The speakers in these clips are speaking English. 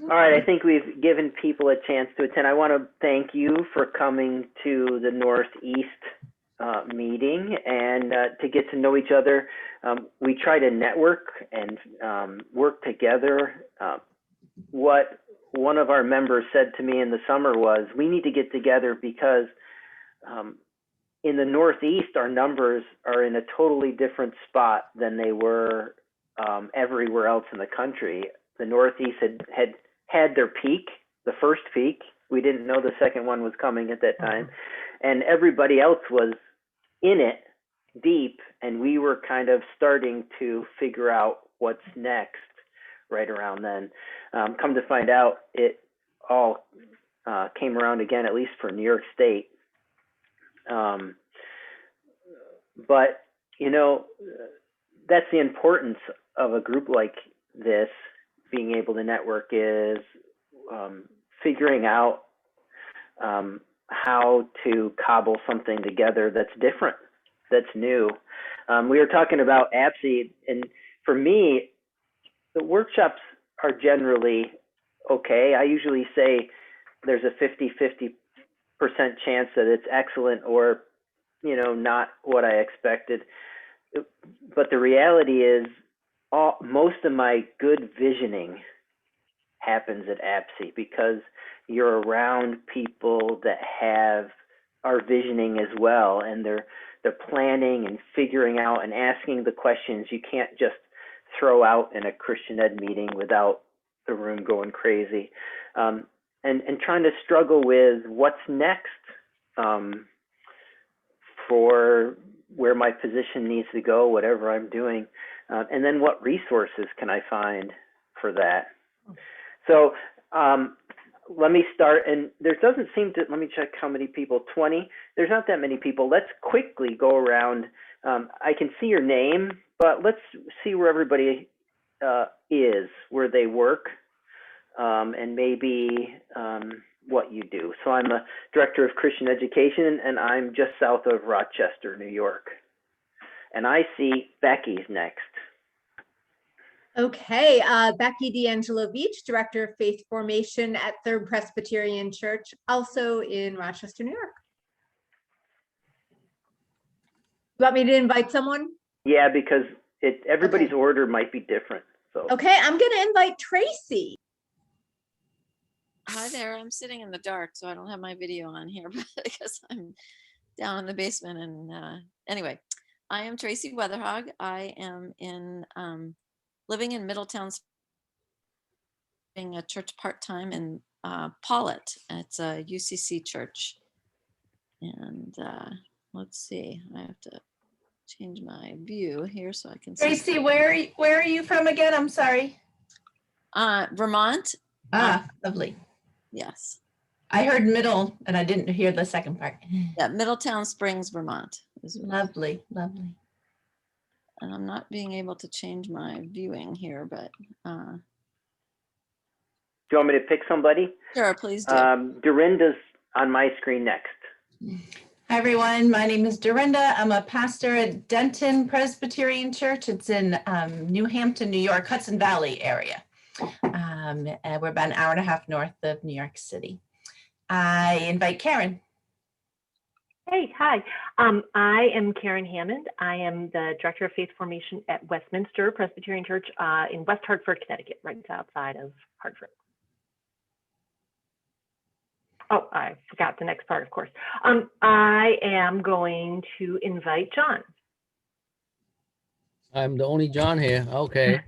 All right, I think we've given people a chance to attend. I want to thank you for coming to the Northeast meeting and to get to know each other. We try to network and work together. What one of our members said to me in the summer was, we need to get together because in the Northeast, our numbers are in a totally different spot than they were everywhere else in the country. The Northeast had their peak, the first peak. We didn't know the second one was coming at that time. And everybody else was in it deep, and we were kind of starting to figure out what's next right around then. Come to find out, it all came around again, at least for New York State. But, you know, that's the importance of a group like this, being able to network, is figuring out how to cobble something together that's different, that's new. We were talking about APSI, and for me, the workshops are generally okay. I usually say there's a 50-50% chance that it's excellent or, you know, not what I expected. But the reality is, most of my good visioning happens at APSI because you're around people that are visioning as well, and they're planning and figuring out and asking the questions you can't just throw out in a Christian Ed meeting without the room going crazy, and trying to struggle with what's next for where my position needs to go, whatever I'm doing, and then what resources can I find for that. So let me start, and there doesn't seem to, let me check how many people, 20. There's not that many people. Let's quickly go around. I can see your name, but let's see where everybody is, where they work, and maybe what you do. So I'm a director of Christian education, and I'm just south of Rochester, New York. And I see Becky's next. Okay, Becky D'Angelo Beach, Director of Faith Formation at Third Presbyterian Church, also in Rochester, New York. You want me to invite someone? Yeah, because everybody's order might be different. So. Okay, I'm going to invite Tracy. Hi there, I'm sitting in the dark, so I don't have my video on here because I'm down in the basement. And anyway, I am Tracy Weatherhog. I am living in Middletown, being a church part-time in Paulet. It's a UCC church. And let's see, I have to change my view here so I can see. Tracy, where are you from again? I'm sorry. Vermont. Lovely. Yes. I heard middle and I didn't hear the second part. Yeah, Middletown Springs, Vermont. Lovely, lovely. And I'm not being able to change my viewing here, but. Do you want me to pick somebody? Sure, please do. Dorinda's on my screen next. Hi, everyone. My name is Dorinda. I'm a pastor at Denton Presbyterian Church. It's in New Hampton, New York, Hudson Valley area. And we're about an hour and a half north of New York City. I invite Karen. Hey, hi. I am Karen Hammond. I am the Director of Faith Formation at Westminster Presbyterian Church in West Hartford, Connecticut, right outside of Hartford. Oh, I forgot the next part, of course. I am going to invite John. I'm the only John here. Okay.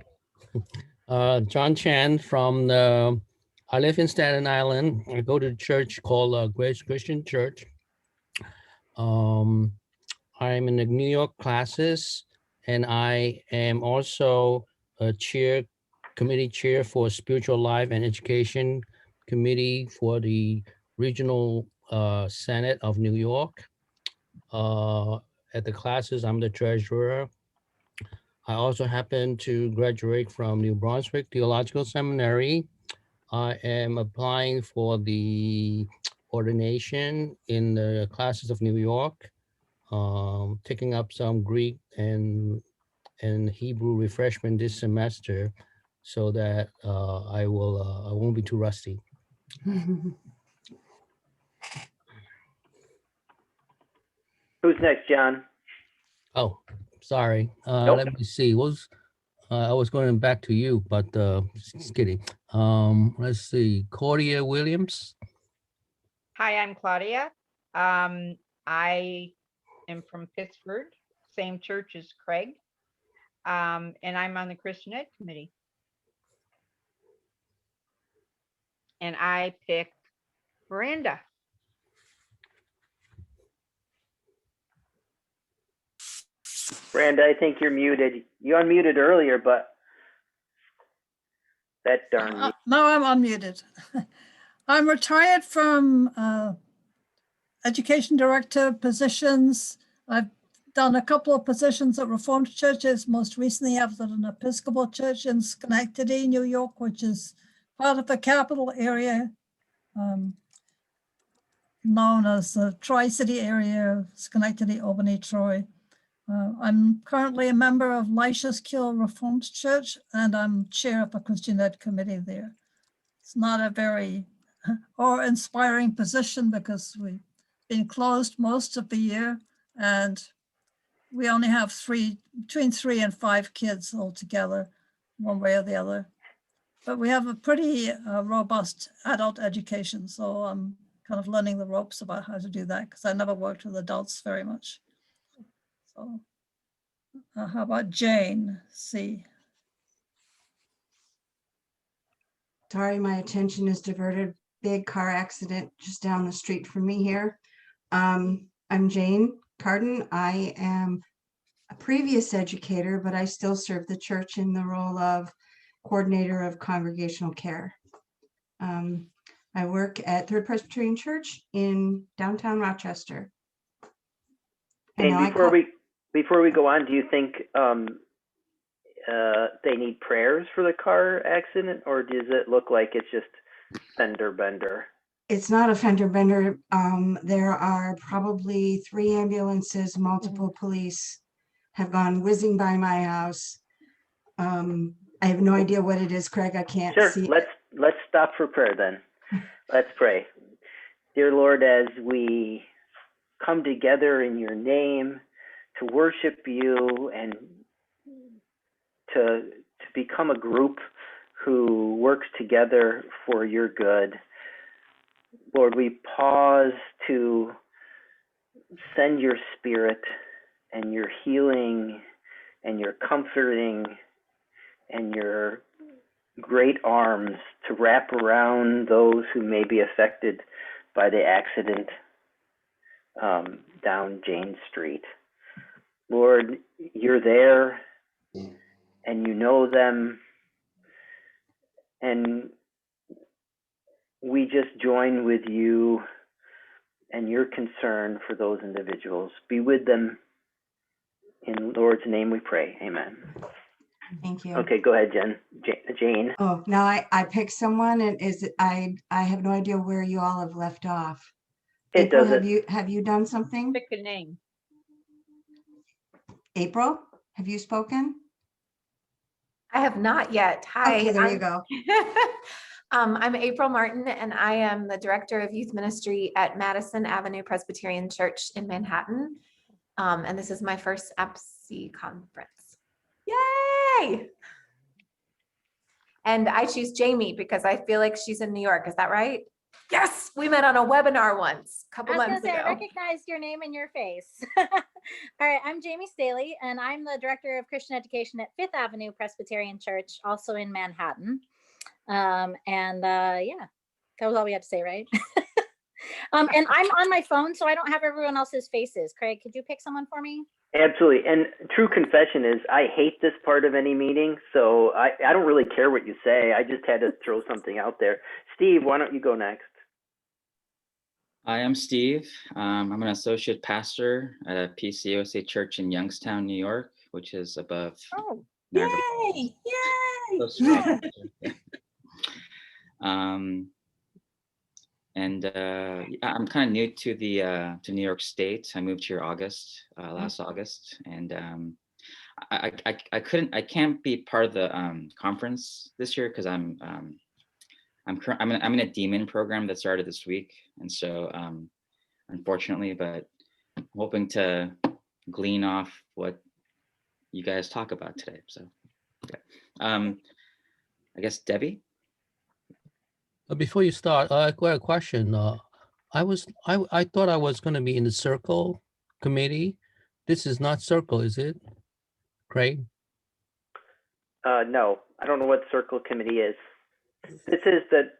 John Chan from I live in Staten Island. I go to a church called Grace Christian Church. I'm in the New York classes, and I am also a committee chair for Spiritual Life and Education Committee for the Regional Senate of New York. At the classes, I'm the treasurer. I also happen to graduate from New Brunswick Theological Seminary. I am applying for the ordination in the classes of New York, taking up some Greek and Hebrew refreshment this semester. so that I won't be too rusty. Who's next, John? Oh, sorry. Nope. Let me see. I was going back to you, but just kidding. Let's see. Cordia Williams. Hi, I'm Claudia. I am from Pittsburgh, same church as Craig. And I'm on the Christian Ed Committee. And I picked Miranda. Brenda, I think you're muted. You unmuted earlier, but that darn mute. No, I'm unmuted. I'm retired from education director positions. I've done a couple of positions at Reformed churches. Most recently, I've done an Episcopal church in Schenectady, New York, which is part of the capital area, known as the Tri-City area, Schenectady, Albany, Troy. I'm currently a member of Lyshas Kill Reformed Church, and I'm chair of the Christian Ed Committee there. It's not a very awe-inspiring position because we've been closed most of the year, and we only have between 3 and 5 kids altogether, one way or the other. But we have a pretty robust adult education, so I'm kind of learning the ropes about how to do that because I never worked with adults very much. So how about Jane C? Sorry, my attention is diverted. Big car accident just down the street from me here. I'm Jane Carden. I am a previous educator, but I still serve the church in the role of coordinator of congregational care. I work at Third Presbyterian Church in downtown Rochester. And before we go on, do you think they need prayers for the car accident, or does it look like it's just fender bender? It's not a fender bender. There are probably 3 ambulances, multiple police have gone whizzing by my house. I have no idea what it is, Craig. I can't see. Sure, let's stop for prayer then. Let's pray. Dear Lord, as we come together in your name to worship you and to become a group who works together for your good, Lord, we pause to send your spirit and your healing and your comforting and your great arms to wrap around those who may be affected by the accident down Jane Street. Lord, you're there and you know them, and we just join with you and your concern for those individuals. Be with them. In Lord's name we pray. Amen. Thank you. Okay, go ahead, Jane. Oh, now I picked someone, and I have no idea where you all have left off. It April, doesn't. have you done something? Pick a name. April, have you spoken? I have not yet. Hi. Okay, there you go. I'm April Martin, and I am the Director of Youth Ministry at Madison Avenue Presbyterian Church in Manhattan. And this is my first APSE conference. Yay! And I choose Jamie because I feel like she's in New York. Is that right? Yes, we met on a webinar once, a couple months ago. I recognize your name and your face. All right, I'm Jamie Staley, and I'm the Director of Christian Education at Fifth Avenue Presbyterian Church, also in Manhattan. Yeah, that was all we had to say, right? And I'm on my phone, so I don't have everyone else's faces. Craig, could you pick someone for me? Absolutely. And true confession is I hate this part of any meeting, so I don't really care what you say. I just had to throw something out there. Steve, why don't you go next? Hi, I'm Steve. I'm an associate pastor at a PCOC church in Youngstown, New York, which is above. Oh, yay! Yay! I'm kind of new to New York State. I moved here last August, and I can't be part of the conference this year because I'm in a Demon program that started this week, and so unfortunately, but I'm hoping to glean off what you guys talk about today. So, yeah. I guess Debbie. Before you start, I got a question. I thought I was going to be in the Circle committee. This is not Circle, is it, Craig? No, I don't know what Circle Committee is. This is the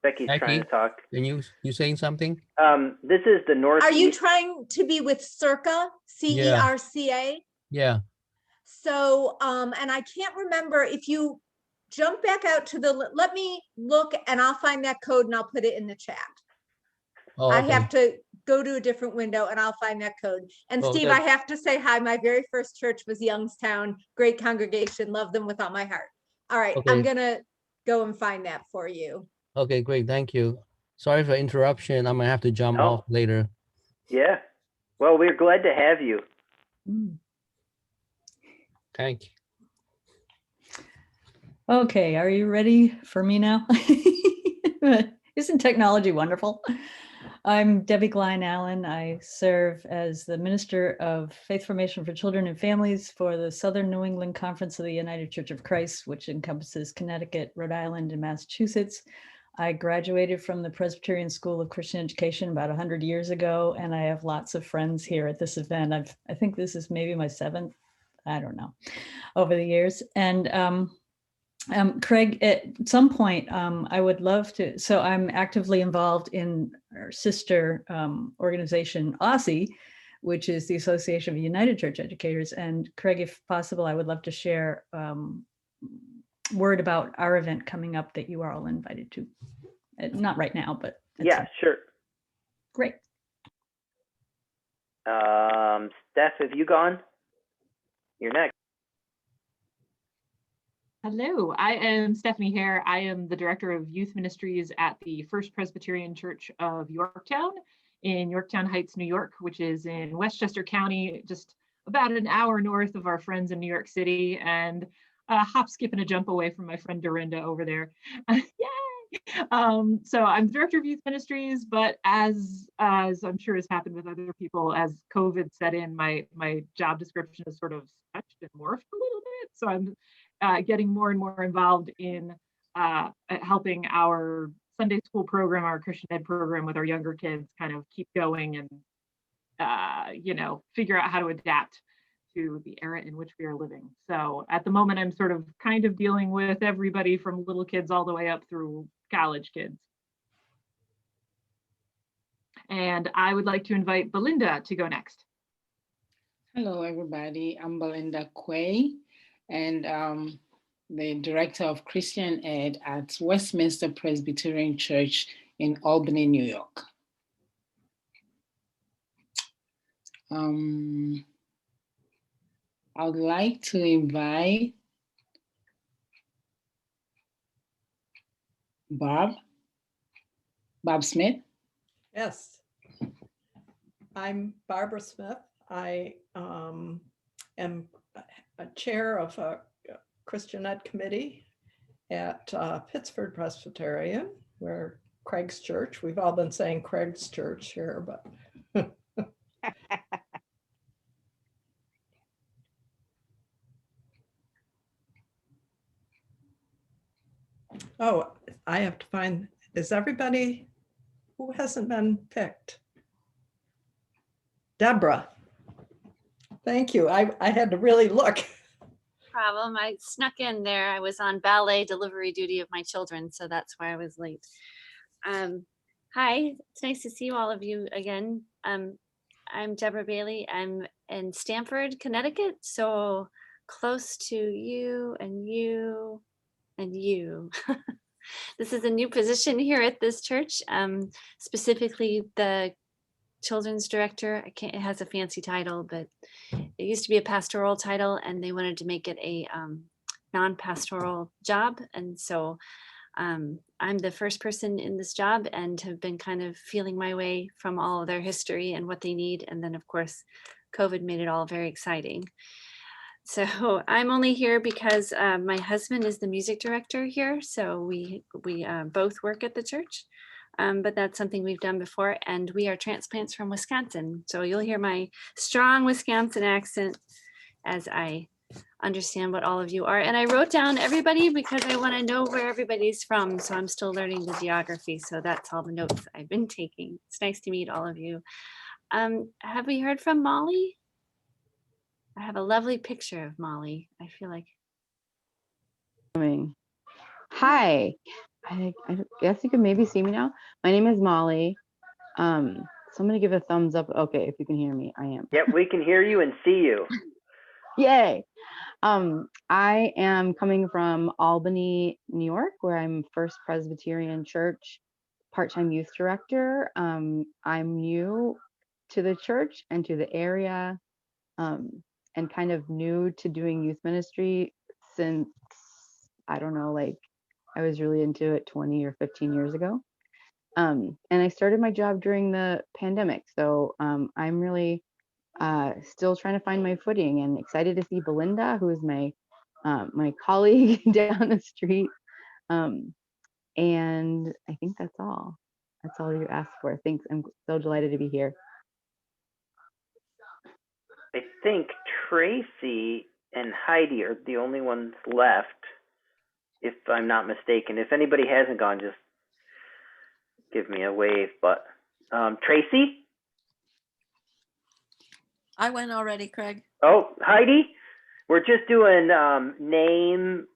Becky's trying to talk. And you saying something? This is the North. Are you trying to be with Circa, CERCA? Yeah. So, and I can't remember if you jump back out to the, let me look and I'll find that code and I'll put it in the chat. Oh, I okay. have to go to a different window and I'll find that code. And Oh, Steve, that- I have to say hi. My very first church was Youngstown. Great congregation. Love them with all my heart. All right. I'm Okay. gonna go and find that for you. Okay, great. Thank you. Sorry for interruption. I'm gonna have to jump No. off later. Yeah. Well, we're glad to have you. Thank you. Okay, are you ready for me now? Isn't technology wonderful? I'm Debbie Glein Allen. I serve as the Minister of Faith Formation for Children and Families for the Southern New England Conference of the United Church of Christ, which encompasses Connecticut, Rhode Island, and Massachusetts. I graduated from the Presbyterian School of Christian Education about 100 years ago, and I have lots of friends here at this event. I think this is maybe my 7th, I don't know, over the years. And Craig, at some point, I would love to, so I'm actively involved in our sister organization, AUSSIE, which is the Association of United Church Educators. And Craig, if possible, I would love to share word about our event coming up that you are all invited to. Not right now, but. Yeah, sure. Great. Steph, have you gone? You're next. Hello, I am Stephanie Hare. I am the Director of Youth Ministries at the First Presbyterian Church of Yorktown in Yorktown Heights, New York, which is in Westchester County, just about an hour north of our friends in New York City, and a hop, skip, and a jump away from my friend Dorinda over there. Yay! So I'm the Director of Youth Ministries, but as I'm sure has happened with other people, as COVID set in, my job description is sort of stretched and morphed a little bit. So I'm getting more and more involved in helping our Sunday school program, our Christian Ed program with our younger kids kind of keep going and, figure out how to adapt to the era in which we are living. So at the moment, I'm sort of kind of dealing with everybody from little kids all the way up through college kids. And I would like to invite Belinda to go next. Hello, everybody. I'm Belinda Quay, and the Director of Christian Ed at Westminster Presbyterian Church in Albany, New York. I would like to invite Bob Smith. Yes, I'm Barbara Smith. I am a chair of a Christian Ed committee at Pittsford Presbyterian, where Craig's church. We've all been saying Craig's church here, but. Oh, I have to find, is everybody, who hasn't been picked? Deborah. Thank you. I had to really look. Problem. I snuck in there. I was on ballet delivery duty of my children, so that's why I was late. Hi, it's nice to see all of you again. I'm Deborah Bailey. I'm in Stamford, Connecticut, so close to you and you and you. This is a new position here at this church, specifically the children's director. It has a fancy title, but it used to be a pastoral title and they wanted to make it a non-pastoral job. And so I'm the first person in this job and have been kind of feeling my way from all of their history and what they need. And then of course, COVID made it all very exciting. So I'm only here because my husband is the music director here. So we both work at the church. But that's something we've done before. And we are transplants from Wisconsin. So you'll hear my strong Wisconsin accent as I understand what all of you are. And I wrote down everybody because I want to know where everybody's from. So I'm still learning the geography. So that's all the notes I've been taking. It's nice to meet all of you. Have we heard from Molly? I have a lovely picture of Molly. I feel like. Hi, I guess you can maybe see me now. My name is Molly. So I'm gonna give a thumbs up. Okay, if you can hear me, I am. Yep, we can hear you and see you. Yay. I am coming from Albany, New York, where I'm First Presbyterian Church part-time youth director. I'm new to the church and to the area, and kind of new to doing youth ministry since, I don't know, like I was really into it 20 or 15 years ago. And I started my job during the pandemic. So I'm really still trying to find my footing and excited to see Belinda, who is my my colleague down the street. And I think that's all. That's all you asked for. Thanks. I'm so delighted to be here. I think Tracy and Heidi are the only ones left, if I'm not mistaken. If anybody hasn't gone, just give me a wave. But Tracy? I went already, Craig. Oh, Heidi? We're just doing name,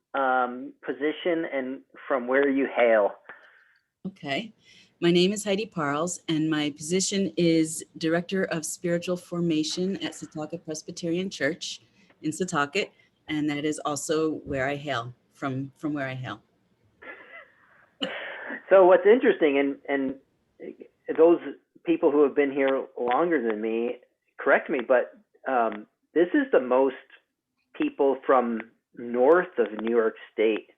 position, and from where you hail. Okay. My name is Heidi Parles, and my position is Director of Spiritual Formation at Setauket Presbyterian Church in Setauket, and that is also where I hail, from where I hail. So what's interesting, and those people who have been here longer than me, correct me, but this is the most people from north of New York State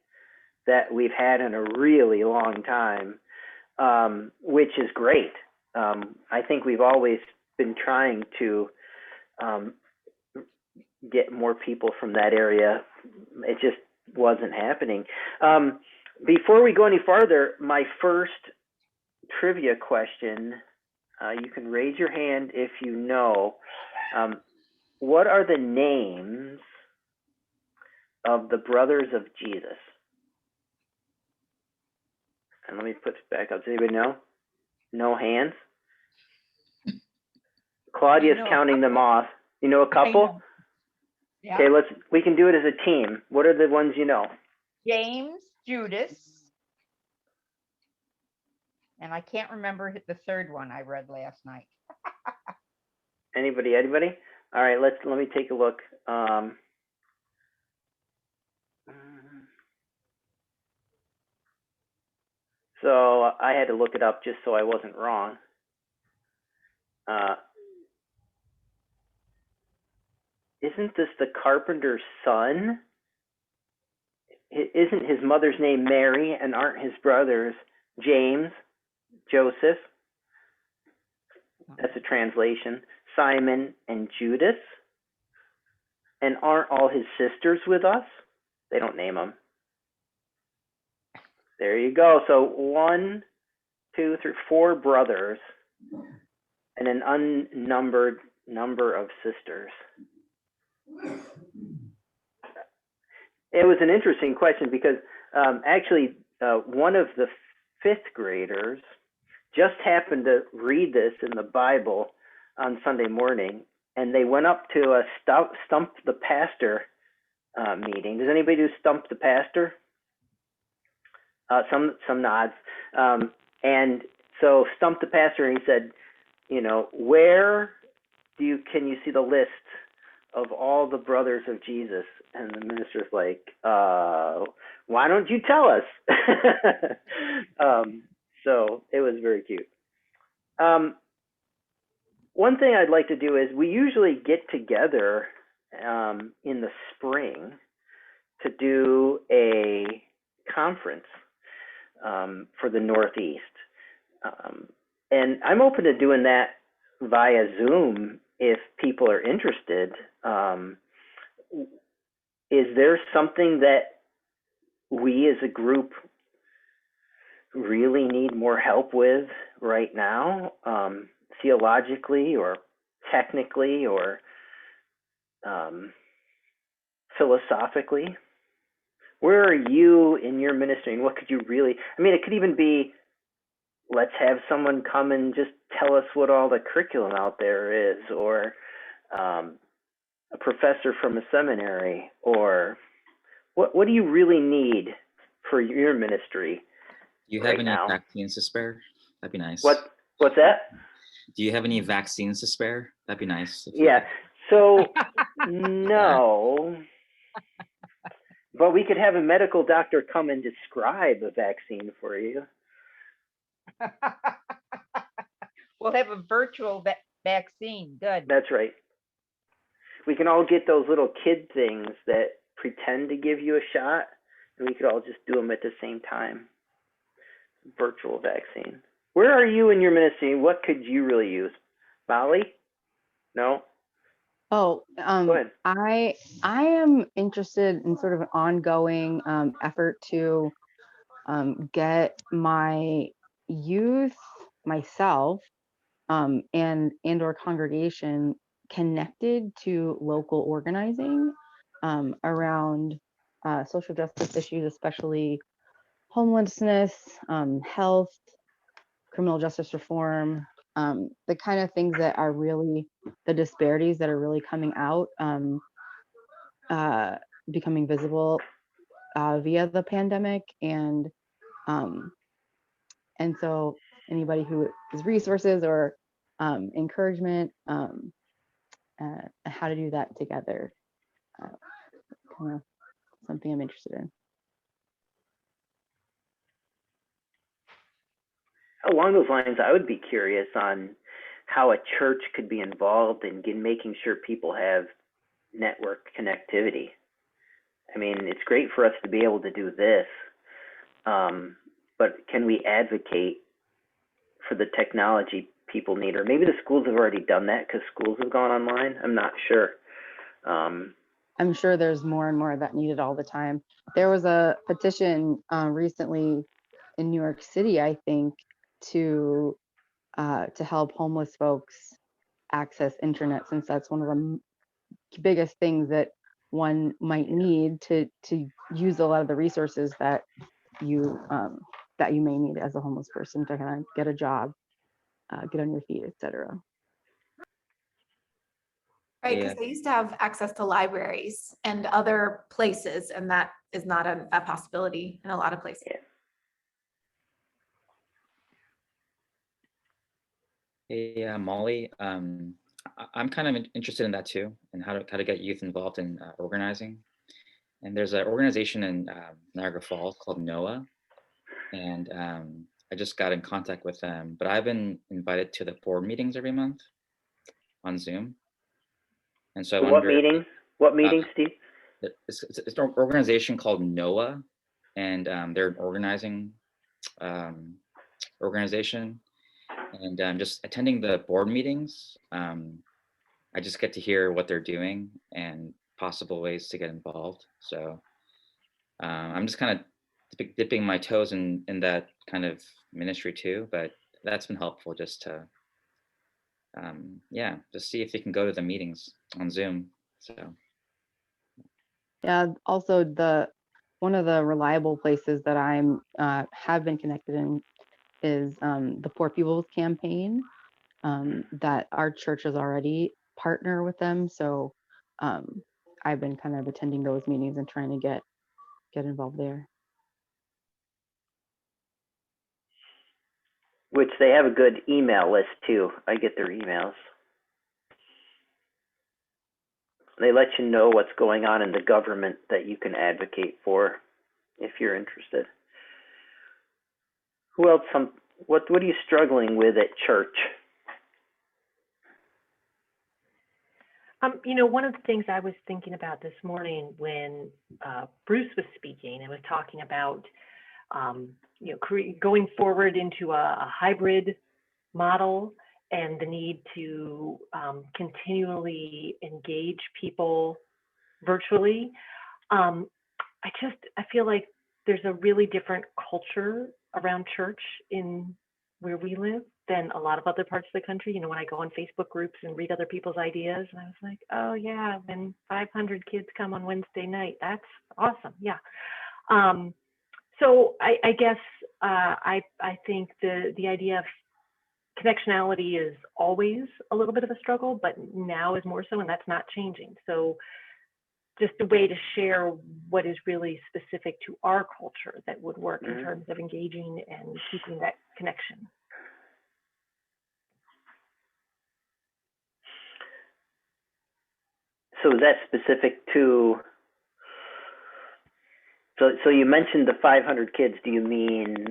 that we've had in a really long time, which is great. I think we've always been trying to get more people from that area. It just wasn't happening. Before we go any farther, my first trivia question, you can raise your hand if you know. What are the names of the brothers of Jesus? And let me put it back up. Does anybody know? No hands? Claudia's counting them off. You know a couple? Yeah. Okay, we can do it as a team. What are the ones you know? James, Judas, and I can't remember the third one I read last night. Anybody? All right, let me take a look. So I had to look it up just so I wasn't wrong. Isn't this the carpenter's son? Isn't his mother's name Mary, and aren't his brothers James, Joseph? That's a translation. Simon and Judas. And aren't all his sisters with us? They don't name them. There you go. So 1, 2, 3, 4 brothers and an unnumbered number of sisters. It was an interesting question because actually one of the 5th graders just happened to read this in the Bible on Sunday morning, and they went up to a Stump the Pastor meeting. Does anybody do Stump the Pastor? Some nods. And so Stump the Pastor, and he said, you know, where can you see the list of all the brothers of Jesus? And the minister's like, why don't you tell us? So it was very cute. One thing I'd like to do is we usually get together in the spring to do a conference for the Northeast. And I'm open to doing that via Zoom if people are interested. is there something that we as a group really need more help with right now, theologically or technically or philosophically? Where are you in your ministry, and what could you really, I mean, it could even be, let's have someone come and just tell us what all the curriculum out there is, or a professor from a seminary, or what do you really need for your ministry? Do you have right any now? vaccines to spare? That'd be nice. What's that? Do you have any vaccines to spare? That'd be nice. if you Yeah. could- So no, but we could have a medical doctor come and describe a vaccine for you. We'll have a virtual vaccine. Good. That's right. We can all get those little kid things that pretend to give you a shot, and we could all just do them at the same time. Virtual vaccine. Where are you in your ministry? What could you really use? Molly? No? Oh, Go ahead. I am interested in sort of an ongoing effort to get my youth, myself, and or congregation connected to local organizing around social justice issues, especially homelessness, health, criminal justice reform, the kind of things that are really the disparities that are really coming out, becoming visible via the pandemic. And so anybody who has resources or encouragement, how to do that together, kind of something I'm interested in. Along those lines, I would be curious on how a church could be involved in making sure people have network connectivity. I mean, it's great for us to be able to do this, but can we advocate for the technology people need? Or maybe the schools have already done that because schools have gone online. I'm not sure. I'm sure there's more and more of that needed all the time. There was a petition recently in New York City, I think, to help homeless folks access internet, since that's one of the biggest things that one might need to use a lot of the resources that you may need as a homeless person to kind of get a job, get on your feet, etc. Right, because they used to have access to libraries and other places, and that is not a possibility in a lot of places. Hey, Molly, I'm kind of interested in that too, and how to get youth involved in organizing. And there's an organization in Niagara Falls called NOAA, and I just got in contact with them. But I've been invited to the board meetings every month on Zoom, and so I What wonder. meetings? What meetings, Steve? It's an organization called NOAA, and they're an organizing organization. And just attending the board meetings, I just get to hear what they're doing and possible ways to get involved. So I'm just kind of dipping my toes in that kind of ministry too, but that's been helpful just to, just see if they can go to the meetings on Zoom. So. Yeah, also one of the reliable places that I'm have been connected in is the Poor People's Campaign, that our churches already partner with them. So I've been kind of attending those meetings and trying to get involved there. Which they have a good email list too. I get their emails. They let you know what's going on in the government that you can advocate for if you're interested. Who else? What are you struggling with at church? One of the things I was thinking about this morning when Bruce was speaking and was talking about, going forward into a hybrid model and the need to continually engage people virtually. I feel like there's a really different culture around church in where we live than a lot of other parts of the country. You know, when I go on Facebook groups and read other people's ideas, and I was like, oh yeah, when 500 kids come on Wednesday night, that's awesome. Yeah. So I guess I think the idea of connectionality is always a little bit of a struggle, but now is more so, and that's not changing. So just a way to share what is really specific to our culture that would work in terms of engaging and keeping that connection. So is that specific to, so you mentioned the 500 kids, do you mean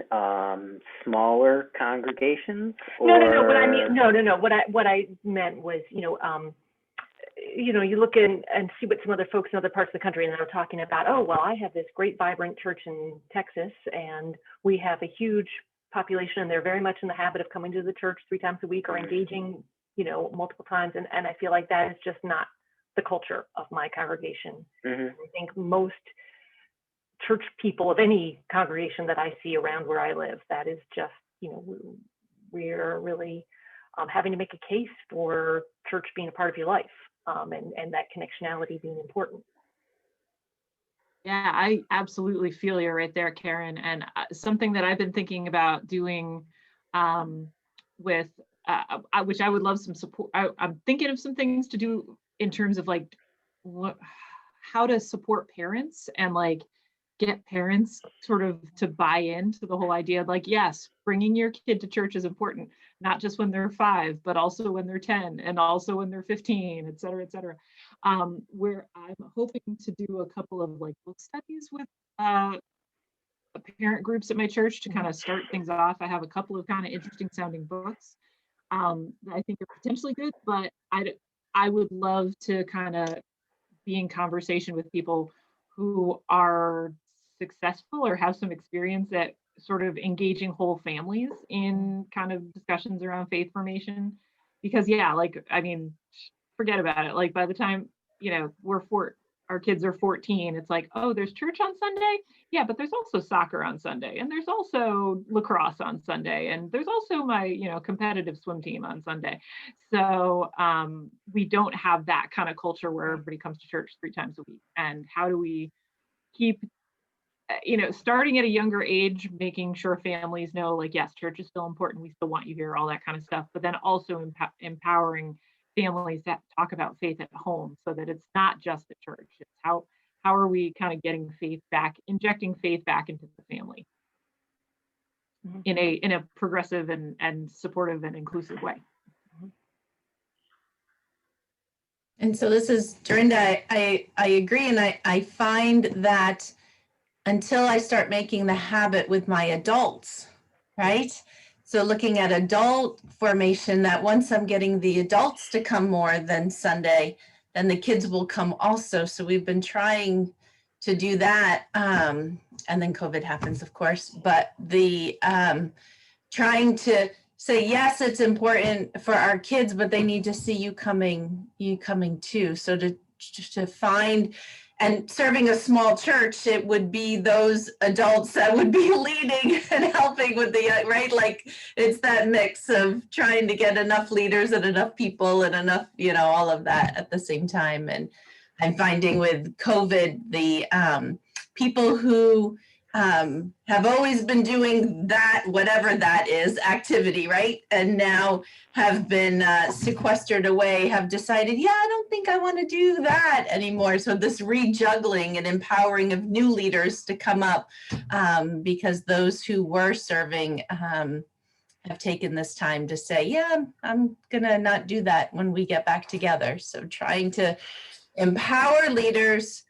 smaller congregations? No. What I mean, no. What I meant was, you look in and see what some other folks in other parts of the country, and they're talking about, oh, well, I have this great vibrant church in Texas, and we have a huge population, and they're very much in the habit of coming to the church 3 times a week or engaging, multiple times. And I feel like that is just not the culture of my congregation. I think most church people of any congregation that I see around where I live, that is just, we're really having to make a case for church being a part of your life, and that connectionality being important. Yeah, I absolutely feel you right there, Karen. And something that I've been thinking about doing with, which I would love some support. I'm thinking of some things to do in terms of like how to support parents and like get parents sort of to buy into the whole idea of like, yes, bringing your kid to church is important, not just when they're 5, but also when they're 10 and also when they're 15, et cetera, et cetera. Where I'm hoping to do a couple of like book studies with parent groups at my church to kind of start things off. I have a couple of kind of interesting sounding books that I think are potentially good, but I would love to kind of be in conversation with people who are successful or have some experience at sort of engaging whole families in kind of discussions around faith formation. Because yeah, like, I mean, forget about it. Like by the time, our kids are 14, it's like, oh, there's church on Sunday. Yeah, but there's also soccer on Sunday, and there's also lacrosse on Sunday, and there's also my, competitive swim team on Sunday. So we don't have that kind of culture where everybody comes to church 3 times a week. And how do we keep, starting at a younger age, making sure families know, like, yes, church is still important. We still want you here, all that kind of stuff. But then also empowering families that talk about faith at home, so that it's not just at church. It's how are we kind of getting faith back, injecting faith back into the family in a progressive and supportive and inclusive way. And so this is, Dorinda, I agree. And I find that until I start making the habit with my adults, right? So looking at adult formation, that once I'm getting the adults to come more than Sunday, then the kids will come also. So we've been trying to do that. And then COVID happens, of course, but the trying to say, yes, it's important for our kids, but they need to see you coming too. So to find, and serving a small church, it would be those adults that would be leading and helping with the, right? Like it's that mix of trying to get enough leaders and enough people and enough, all of that at the same time. And I'm finding with COVID, the people who have always been doing that, whatever that is, activity, right? And now have been sequestered away, have decided, yeah, I don't think I want to do that anymore. So this rejuggling and empowering of new leaders to come up, because those who were serving have taken this time to say, yeah, I'm gonna not do that when we get back together. So trying to empower leaders,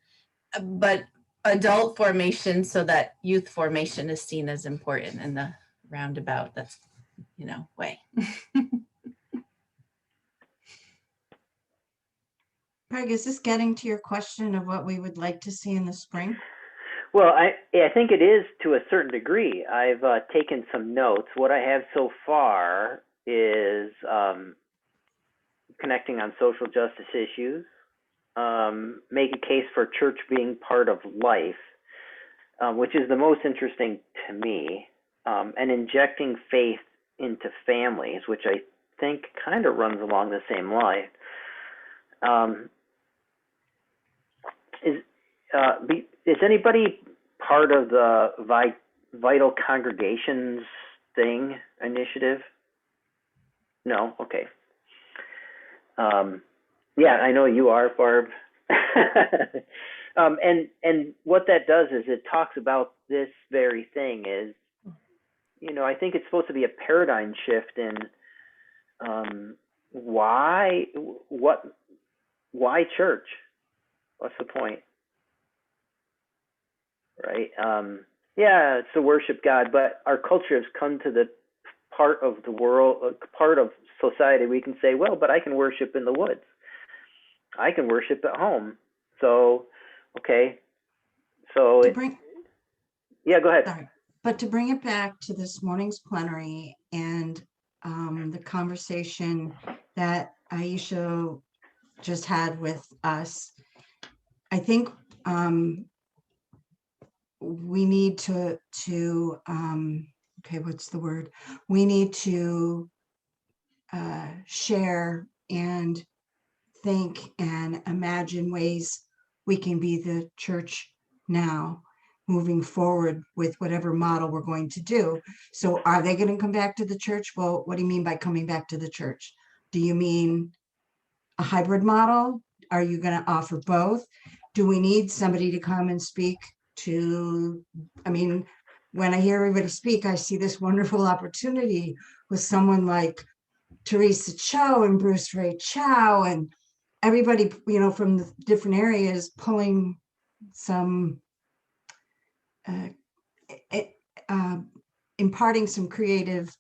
but adult formation so that youth formation is seen as important in the roundabout, that's, way. Craig, is this getting to your question of what we would like to see in the spring? Well, I think it is to a certain degree. I've taken some notes. What I have so far is connecting on social justice issues, make a case for church being part of life, which is the most interesting to me, and injecting faith into families, which I think kind of runs along the same line. Is anybody part of the Vital Congregations thing initiative? No? Okay. Yeah, I know you are, Barb. And what that does is it talks about this very thing is, you know, I think it's supposed to be a paradigm shift in why church? What's the point? Right? Yeah, it's to worship God, but our culture has come to the part of the world, part of society we can say, well, but I can worship in the woods. I can worship at home. So, okay. So, yeah, go ahead. Sorry. But to bring it back to this morning's plenary and the conversation that Aisha just had with us, I think we need to okay, what's the word? We need to share and think and imagine ways we can be the church now, moving forward with whatever model we're going to do. So are they going to come back to the church? Well, what do you mean by coming back to the church? Do you mean a hybrid model? Are you going to offer both? Do we need somebody to come and speak to, I mean, when I hear everybody speak, I see this wonderful opportunity with someone like Teresa Cho and Bruce Ray Chow and everybody, you know, from the different areas pulling some, imparting some creative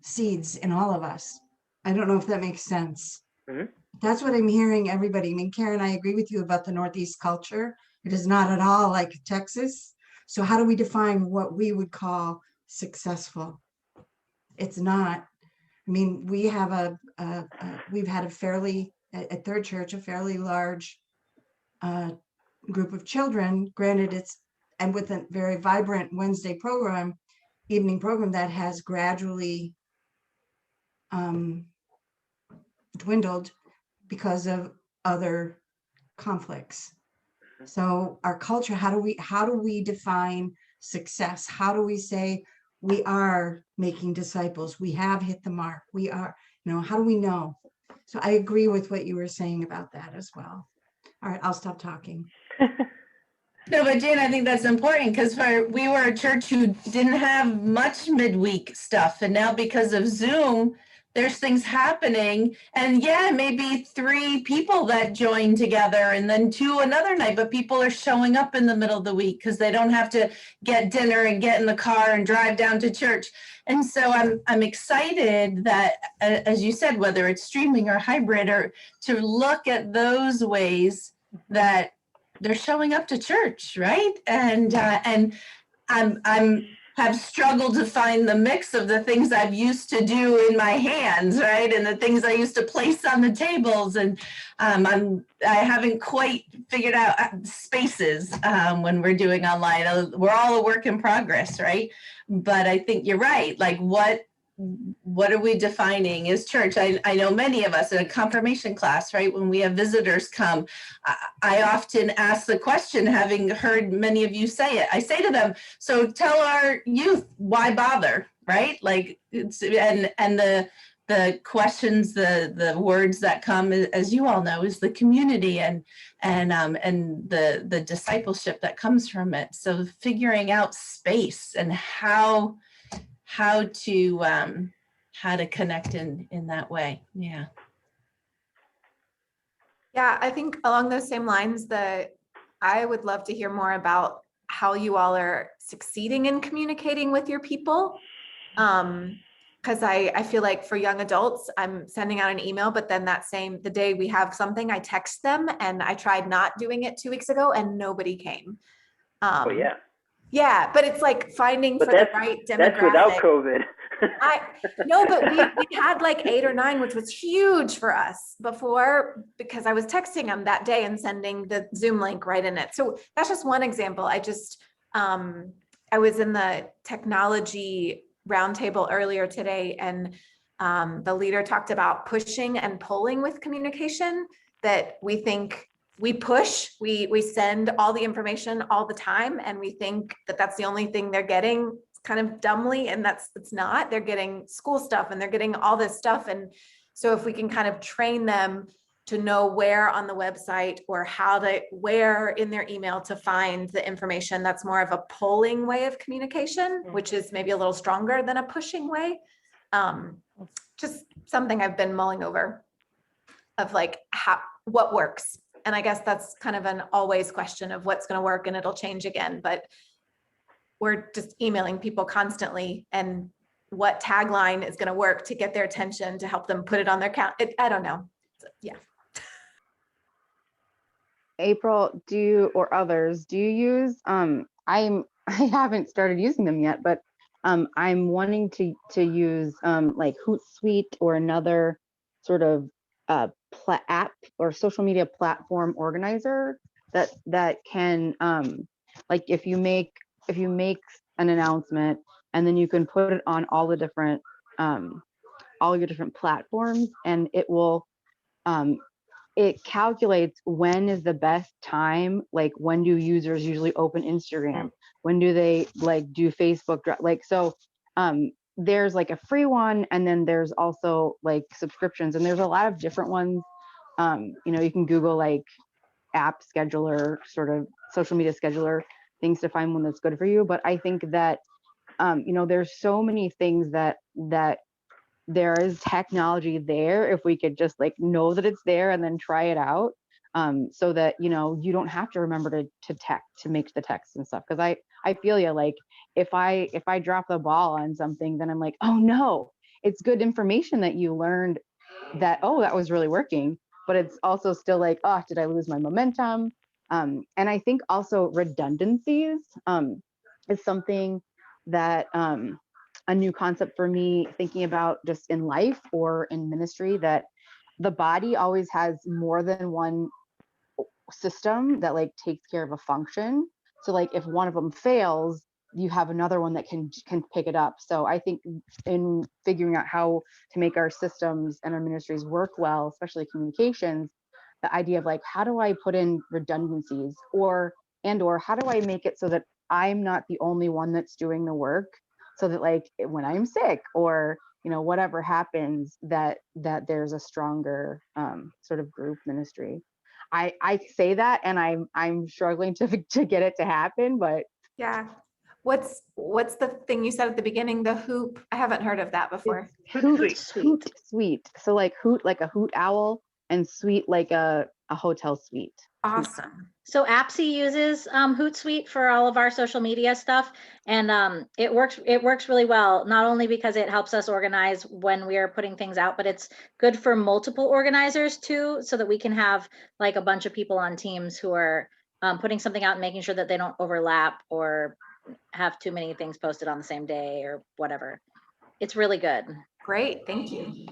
seeds in all of us. I don't know if that makes sense. Mm-hmm. That's what I'm hearing everybody. I mean, Karen, I agree with you about the Northeast culture. It is not at all like Texas. So how do we define what we would call successful? It's not. I mean, we have we've had a fairly, at Third Church, a fairly large group of children. Granted, it's, and with a very vibrant Wednesday program, evening program that has gradually dwindled because of other conflicts. So our culture, how do we define success? How do we say we are making disciples? We have hit the mark. We are, you know, how do we know? So I agree with what you were saying about that as well. All right, I'll stop talking. No, but Jane, I think that's important because we were a church who didn't have much midweek stuff. And now because of Zoom, there's things happening. And yeah, maybe 3 people that join together and then 2 another night, but people are showing up in the middle of the week because they don't have to get dinner and get in the car and drive down to church. And so I'm excited that, as you said, whether it's streaming or hybrid, or to look at those ways that they're showing up to church, right? And I'm have struggled to find the mix of the things I've used to do in my hands, right? And the things I used to place on the tables. And I haven't quite figured out spaces when we're doing online. We're all a work in progress, right? But I think you're right. Like what are we defining as church? I know many of us in a confirmation class, right? When we have visitors come, I often ask the question, having heard many of you say it, I say to them, so tell our youth, why bother, right? Like it's, and the questions, the words that come, as you all know, is the community and the discipleship that comes from it. So figuring out space and how to connect in that way. Yeah. Yeah, I think along those same lines, I would love to hear more about how you all are succeeding in communicating with your people. Because I feel like for young adults, I'm sending out an email, but then the day we have something, I text them, and I tried not doing it 2 weeks ago and nobody came. Oh yeah. Yeah, but it's like finding for the right demographic. That's without COVID. No, but we had like 8 or 9, which was huge for us before, because I was texting them that day and sending the Zoom link right in it. So that's just one example. I was in the technology roundtable earlier today, and the leader talked about pushing and pulling with communication, that we think we push, we send all the information all the time, and we think that that's the only thing they're getting, kind of dumbly, and it's not. They're getting school stuff and they're getting all this stuff. And so if we can kind of train them to know where on the website or where in their email to find the information, that's more of a pulling way of communication, which is maybe a little stronger than a pushing way. Just something I've been mulling over, of like what works. And I guess that's kind of an always question of what's going to work, and it'll change again. But we're just emailing people constantly, and what tagline is going to work to get their attention, to help them put it on their account. I don't know. Yeah. April, or others, do you use, I haven't started using them yet, but I'm wanting to use like Hootsuite or another sort of app or social media platform organizer that can like if you make an announcement and then you can put it on all the different all your different platforms, and it will it calculates when is the best time, like when do users usually open Instagram, when do they like do Facebook, like, so there's like a free one, and then there's also like subscriptions, and there's a lot of different ones. You can Google like app scheduler, sort of social media scheduler things to find one that's good for you. But I think that there's so many things that there is technology there, if we could just like know that it's there and then try it out, so that you don't have to remember to make the text and stuff. Because I feel you, like if I drop the ball on something, then I'm like, oh no, it's good information that you learned that, oh, that was really working, but it's also still like, oh, did I lose my momentum? And I think also redundancies is something that a new concept for me, thinking about just in life or in ministry, that the body always has more than one system that like takes care of a function. So like if one of them fails, you have another one that can pick it up. So I think in figuring out how to make our systems and our ministries work well, especially communications, the idea of like, how do I put in redundancies, or how do I make it so that I'm not the only one that's doing the work, so that like when I'm sick or whatever happens, that there's a stronger sort of group ministry. I say that, and I'm struggling to get it to happen, but yeah. What's the thing you said at the beginning? The hoop? I haven't heard of that before. Hootsuite. So like hoot, like a hoot owl, and suite like a hotel suite. Awesome. So APSI uses Hootsuite for all of our social media stuff, and it works really well, not only because it helps us organize when we are putting things out, but it's good for multiple organizers too, so that we can have like a bunch of people on teams who are putting something out and making sure that they don't overlap or have too many things posted on the same day or whatever. It's really good. Great, thank you.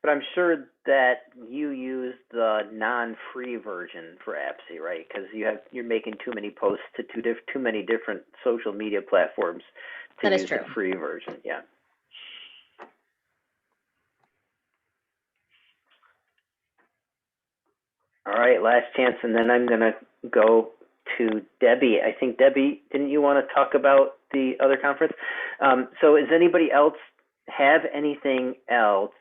But I'm sure that you use the non-free version for APSI, right? Because you're making too many posts to too many different social media platforms to use the free version. Yeah. All right, last chance, and then I'm gonna go to Debbie. I think Debbie, didn't you want to talk about the other conference? So does anybody else have anything else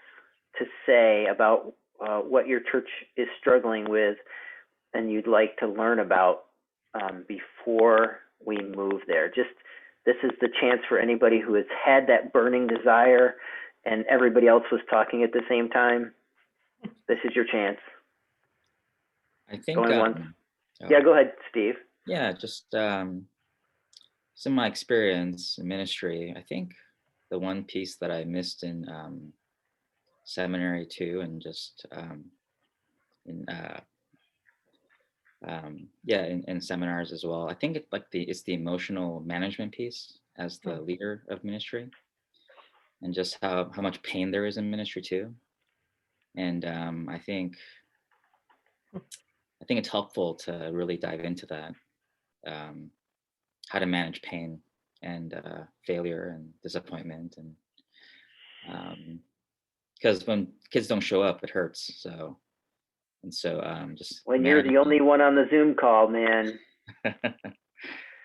to say about what your church is struggling with and you'd like to learn about before we move there? This is the chance for anybody who has had that burning desire and everybody else was talking at the same time. This is your chance. I think Going once. Yeah, go ahead, Steve. Yeah, just some of my experience in ministry. I think the one piece that I missed in seminary too, and just in seminars as well, I think it's the emotional management piece. as the leader of ministry, and just how much pain there is in ministry too. And I think it's helpful to really dive into that, how to manage pain and failure and disappointment, and because when kids don't show up, it hurts. So just When you're the only one on the Zoom call, man.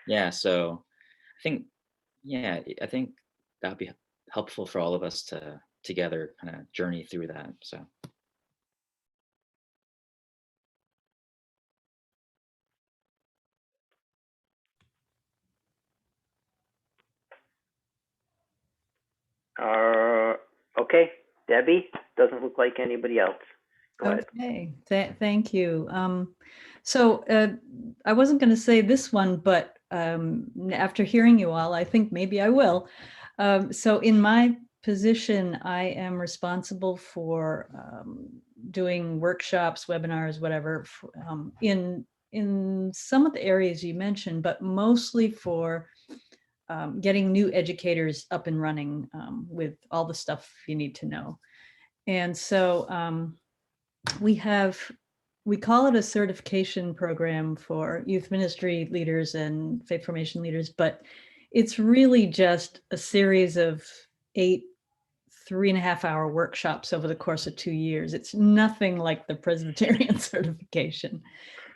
Yeah, so I think that'd be helpful for all of us to together kind of journey through that. So Okay, Debbie, doesn't look like anybody else. Go ahead. Okay, thank you. So I wasn't going to say this one, but after hearing you all, I think maybe I will. So in my position, I am responsible for doing workshops, webinars, whatever, in some of the areas you mentioned, but mostly for getting new educators up and running with all the stuff you need to know. And so we call it a certification program for youth ministry leaders and faith formation leaders, but it's really just a series of 8 3.5-hour workshops over the course of 2 years. It's nothing like the Presbyterian certification.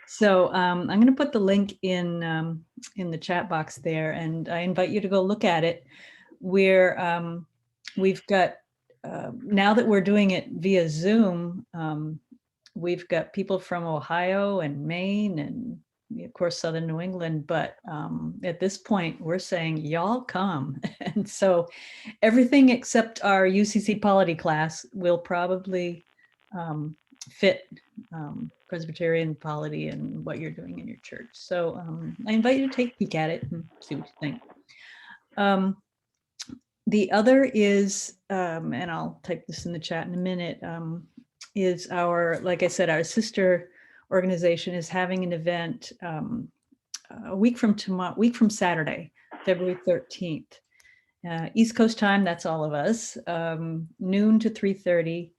So I'm going to put the link in the chat box there, and I invite you to go look at it. We've got, now that we're doing it via Zoom, we've got people from Ohio and Maine and of course, Southern New England, but at this point we're saying y'all come. And so everything except our UCC polity class will probably fit Presbyterian polity and what you're doing in your church. So I invite you to take a peek at it and see what you think. The other is, and I'll type this in the chat in a minute, is our, like I said, our sister organization is having an event a week from Saturday, February 13th. East Coast time, that's all of us, noon to 3:30.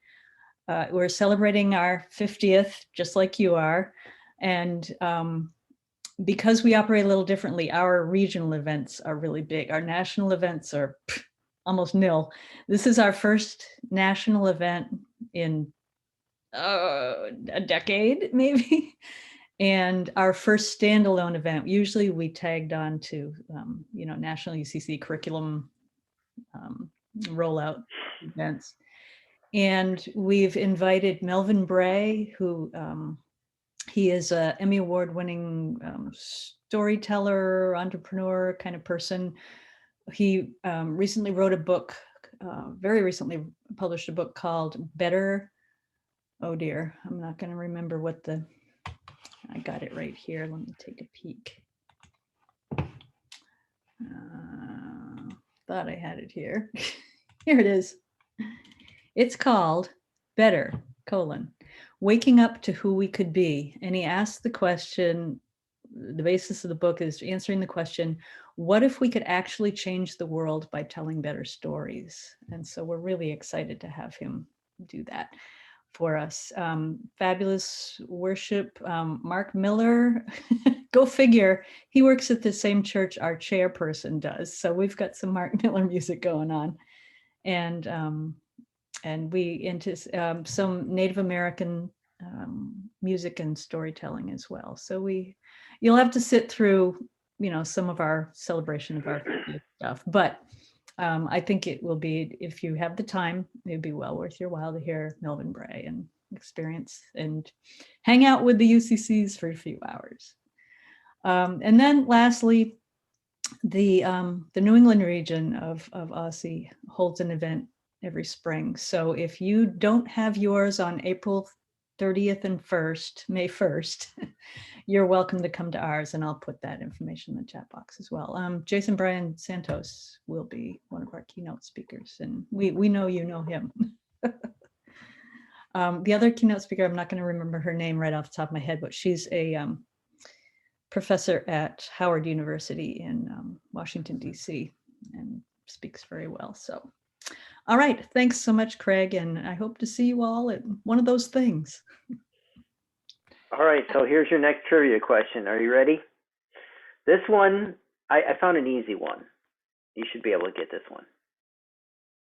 We're celebrating our 50th, just like you are. And because we operate a little differently, our regional events are really big. Our national events are almost nil. This is our first national event in a decade, maybe. And our first standalone event, usually we tagged on to, National UCC curriculum rollout events. And we've invited Melvin Bray, who he is a Emmy Award winning storyteller, entrepreneur kind of person. He recently wrote a book, very recently published a book called Better. Oh dear, I'm not going to remember what I got it right here. Let me take a peek. Thought I had it here. Here it is. It's called Better, Waking Up to Who We Could Be. And he asked the question, the basis of the book is answering the question, what if we could actually change the world by telling better stories? And so we're really excited to have him do that for us. Fabulous worship. Mark Miller, go figure, he works at the same church our chairperson does. So we've got some Mark Miller music going on. And we into some Native American music and storytelling as well. So you'll have to sit through, some of our celebration of our stuff, but I think it will be, if you have the time, it'd be well worth your while to hear Melvin Bray and experience and hang out with the UCCs for a few hours. And then lastly, the New England region of OSSE holds an event every spring. So if you don't have yours on April 30th and May 1st, you're welcome to come to ours, and I'll put that information in the chat box as well. Jason Brian Santos will be one of our keynote speakers, and we know you know him. The other keynote speaker, I'm not going to remember her name right off the top of my head, but she's a professor at Howard University in Washington, D.C. speaks very well. So, all right. Thanks so much, Craig. And I hope to see you all at one of those things. All right, so here's your next trivia question. Are you ready? This one, I found an easy one. You should be able to get this one.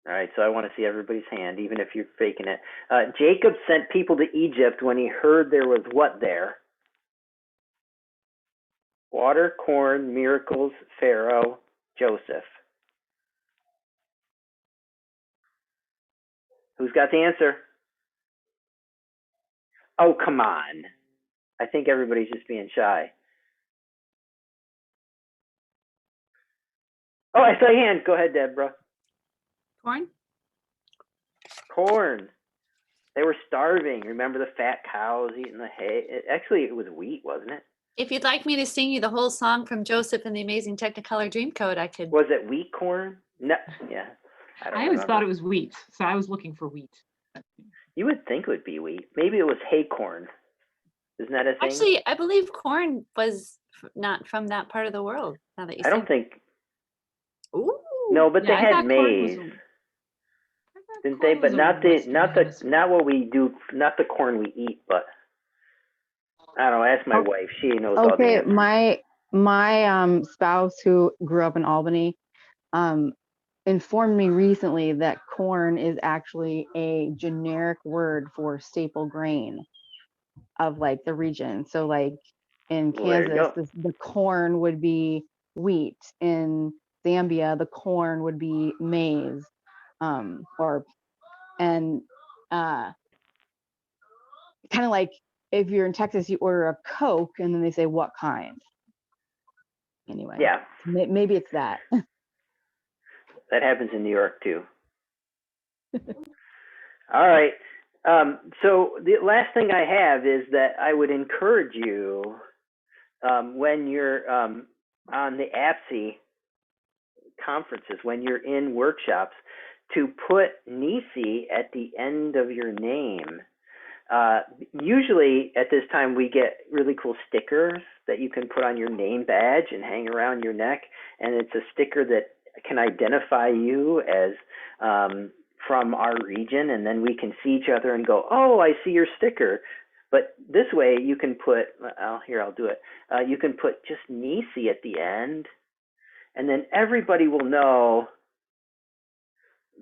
All right, so I want to see everybody's hand, even if you're faking it. Jacob sent people to Egypt when he heard there was what there? Water, corn, miracles, Pharaoh, Joseph. Who's got the answer? Oh, come on. I think everybody's just being shy. Oh, I saw your hand. Go ahead, Deborah. Corn? Corn. They were starving. Remember the fat cows eating the hay? Actually, it was wheat, wasn't it? If you'd like me to sing you the whole song from Joseph and the Amazing Technicolor Dreamcoat, I could. Was it wheat corn? No. Yeah. I always thought it was wheat, so I was looking for wheat. You would think it would be wheat. Maybe it was hay corn. Isn't that a thing? Actually, I believe corn was not from that part of the world. Now that you I don't say. think. Ooh. No, but Yeah, they I had thought corn was maize, didn't they? But not what we do, not the corn we eat. But I don't know. Ask my wife. She knows all the Okay, answers. my spouse who grew up in Albany informed me recently that corn is actually a generic word for staple grain of like the region. So like in Well, there you Kansas, go. the corn would be wheat. In Zambia, the corn would be maize. And kind of like if you're in Texas, you order a Coke and then they say what kind. Anyway, Yeah, maybe it's that. that happens in New York too. All right. So the last thing I have is that I would encourage you when you're on the APSI conferences, when you're in workshops, to put Nisi at the end of your name. Usually at this time we get really cool stickers that you can put on your name badge and hang around your neck, and it's a sticker that can identify you as from our region, and then we can see each other and go, oh, I see your sticker. But this way you can put, I'll do it. You can put just Nisi at the end, and then everybody will know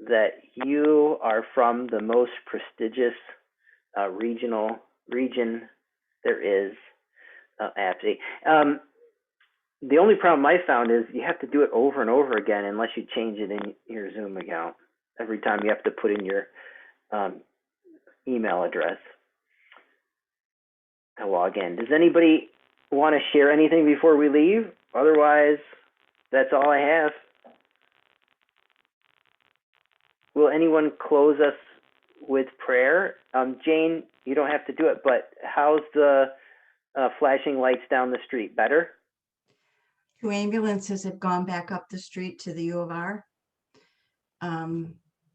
that you are from the most prestigious region there is, APSI. The only problem I found is you have to do it over and over again unless you change it in your Zoom account. Every time you have to put in your email address to log in. Does anybody want to share anything before we leave? Otherwise, that's all I have. Will anyone close us with prayer? Jane, you don't have to do it, but how's the flashing lights down the street? Better? 2 ambulances have gone back up the street to the U of R.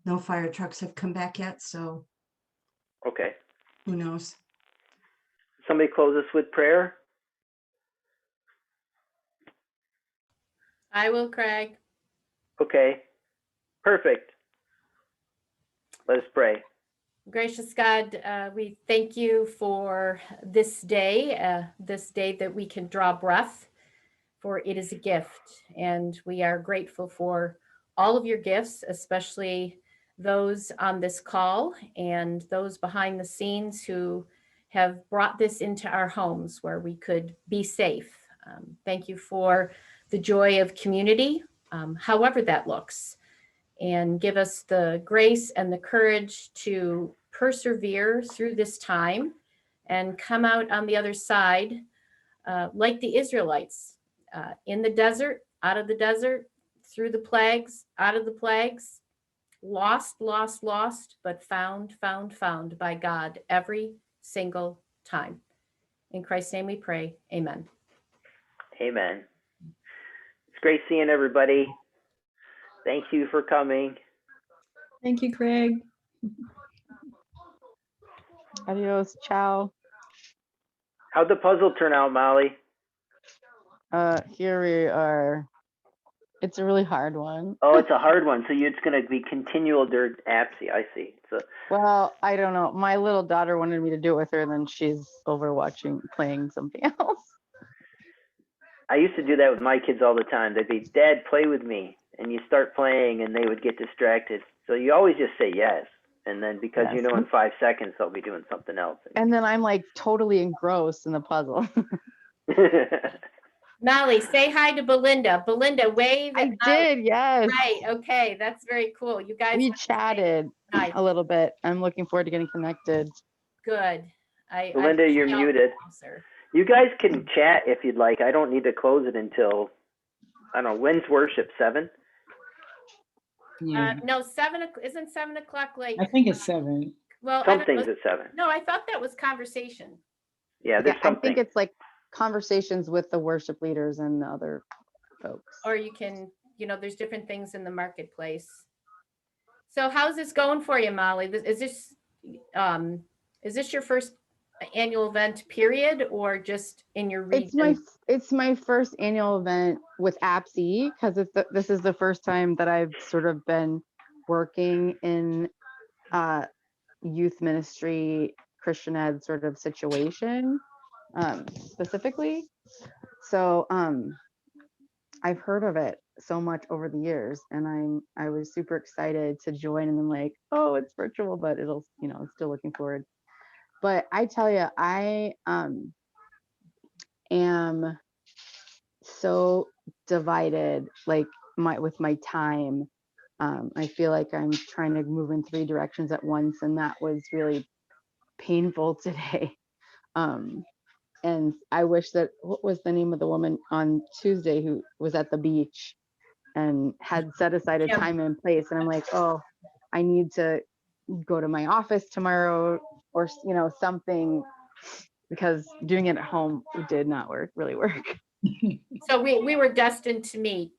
No fire trucks have come back yet, so Okay. who knows? Somebody close us with prayer? I will, Craig. Okay. Perfect. Let us pray. Gracious God, we thank you for this day that we can draw breath, for it is a gift. And we are grateful for all of your gifts, especially those on this call and those behind the scenes who have brought this into our homes where we could be safe. Thank you for the joy of community, however that looks. And give us the grace and the courage to persevere through this time and come out on the other side like the Israelites in the desert, out of the desert, through the plagues, out of the plagues, lost, but found by God every single time. In Christ's name we pray, amen. Amen. It's great seeing everybody. Thank you for coming. Thank you, Craig. Adios, ciao. How'd the puzzle turn out, Molly? Here we are. It's a really hard one. Oh, it's a hard one. So it's going to be continual during APSI. I see. So Well, I don't know. My little daughter wanted me to do it with her, and then she's over playing something else. I used to do that with my kids all the time. They'd be, Dad, play with me. And you start playing and they would get distracted. So you always just say yes. And then because you Yes. know in 5 seconds they'll be doing something else. And then I'm like totally engrossed in the puzzle. Molly, say hi to Belinda. Belinda, wave. I did, yes. Right, okay, that's very cool. You guys. We must be chatted nice. a little bit. I'm looking forward to getting connected. Good. Belinda, you're feel muted. closer. You guys can chat if you'd like. I don't need to close it until, I don't know, when's worship? 7? No, isn't 7 o'clock like? I think it's 7. Well, I don't Something's know. at 7. No, I thought that was conversation. Yeah, there's I something. think it's like conversations with the worship leaders and the other folks. Or you can, there's different things in the marketplace. So how's this going for you, Molly? Is this your first annual event period or just in your region? It's my first annual event with APSI because this is the first time that I've sort of been working in youth ministry, Christian ed sort of situation specifically. So I've heard of it so much over the years, and I was super excited to join, and then like, oh, it's virtual, but it'll, still looking forward. But I tell you, I am so divided, like with my time. I feel like I'm trying to move in 3 directions at once, and that was really painful today. And I wish that, what was the name of the woman on Tuesday who was at the beach and had set aside a time and place? And I'm like, oh, I need to go to my office tomorrow or, something, because doing it at home did not really work. So we were destined to meet,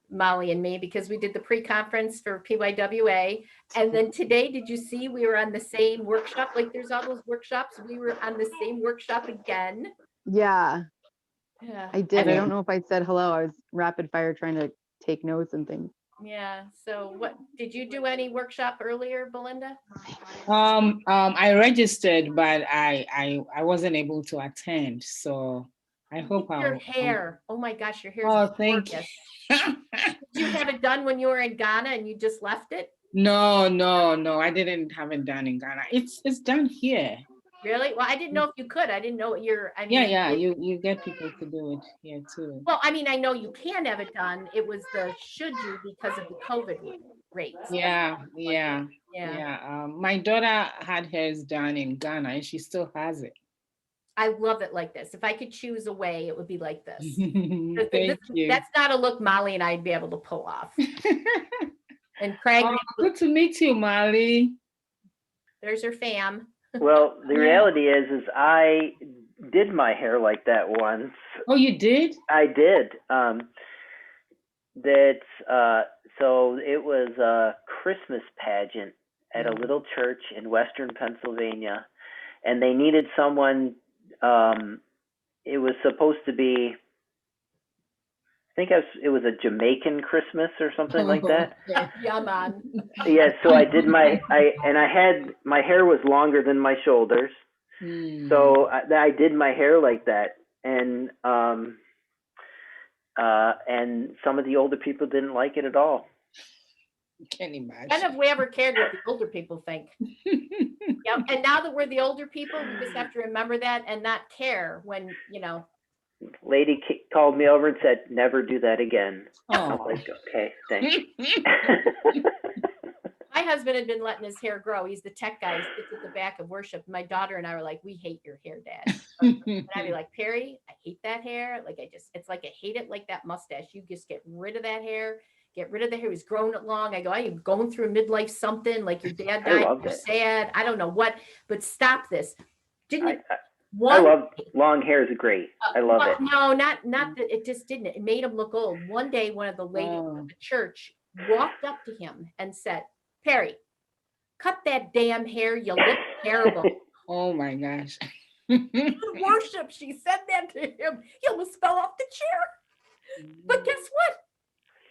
Molly and me, because we did the pre-conference for PYWA. And then today, did you see we were on the same workshop? Like there's all those workshops. We were on the same workshop again. Yeah, Yeah. I did. I don't know if I said hello. I was rapid fire trying to take notes and things. Yeah. So what, did you do any workshop earlier, Belinda? I registered, but I wasn't able to attend. So I hope your hair. Oh my gosh, your hair is thank gorgeous. Did you have it done when you were in Ghana and you just left it? No, I didn't have it done in Ghana. It's done here. Really? Well, I didn't know if you could. I didn't know what you get people to do it here too. Well, I mean, I know you can have it done. It was the should you because of the COVID rates. Yeah. My daughter had hers done in Ghana and she still has it. I love it like this. If I could choose a way, it would be like this. Thank you. That's not a look Molly and I'd be able to pull off. And Craig. Good to meet you, Molly. There's her fam. Well, the reality is I did my hair like that once. Oh, you did? I did. So it was a Christmas pageant at a little church in Western Pennsylvania, and they needed someone. It was supposed to be, I think it was a Jamaican Christmas or something like that. Yeah, man. Yeah, so I did my hair was longer than my shoulders. So I did my hair like that, and some of the older people didn't like it at all. Can imagine. None of we ever cared what the older people think. Yeah, and now that we're the older people, we just have to remember that and not care when, Lady called me over and said, "Never do that again." Oh. I'm like, okay, thanks. My husband had been letting his hair grow. He's the tech guy. He sits at the back of worship. My daughter and I were like, we hate your hair, Dad. And I'd be like, Perry, I hate that hair. It's like I hate it like that mustache. You just get rid of that hair. Get rid of the hair. He's grown it long. I go, are you going through a midlife something? Like your dad died, you're sad. I don't know what, but stop this. I love long hair is great. I love it. No, not that it just didn't. It made him look old. One day, one of the ladies at the church walked up to him and said, Perry, cut that damn hair. You look terrible. Oh my gosh. Worship, she said that to him. He almost fell off the chair. But guess what?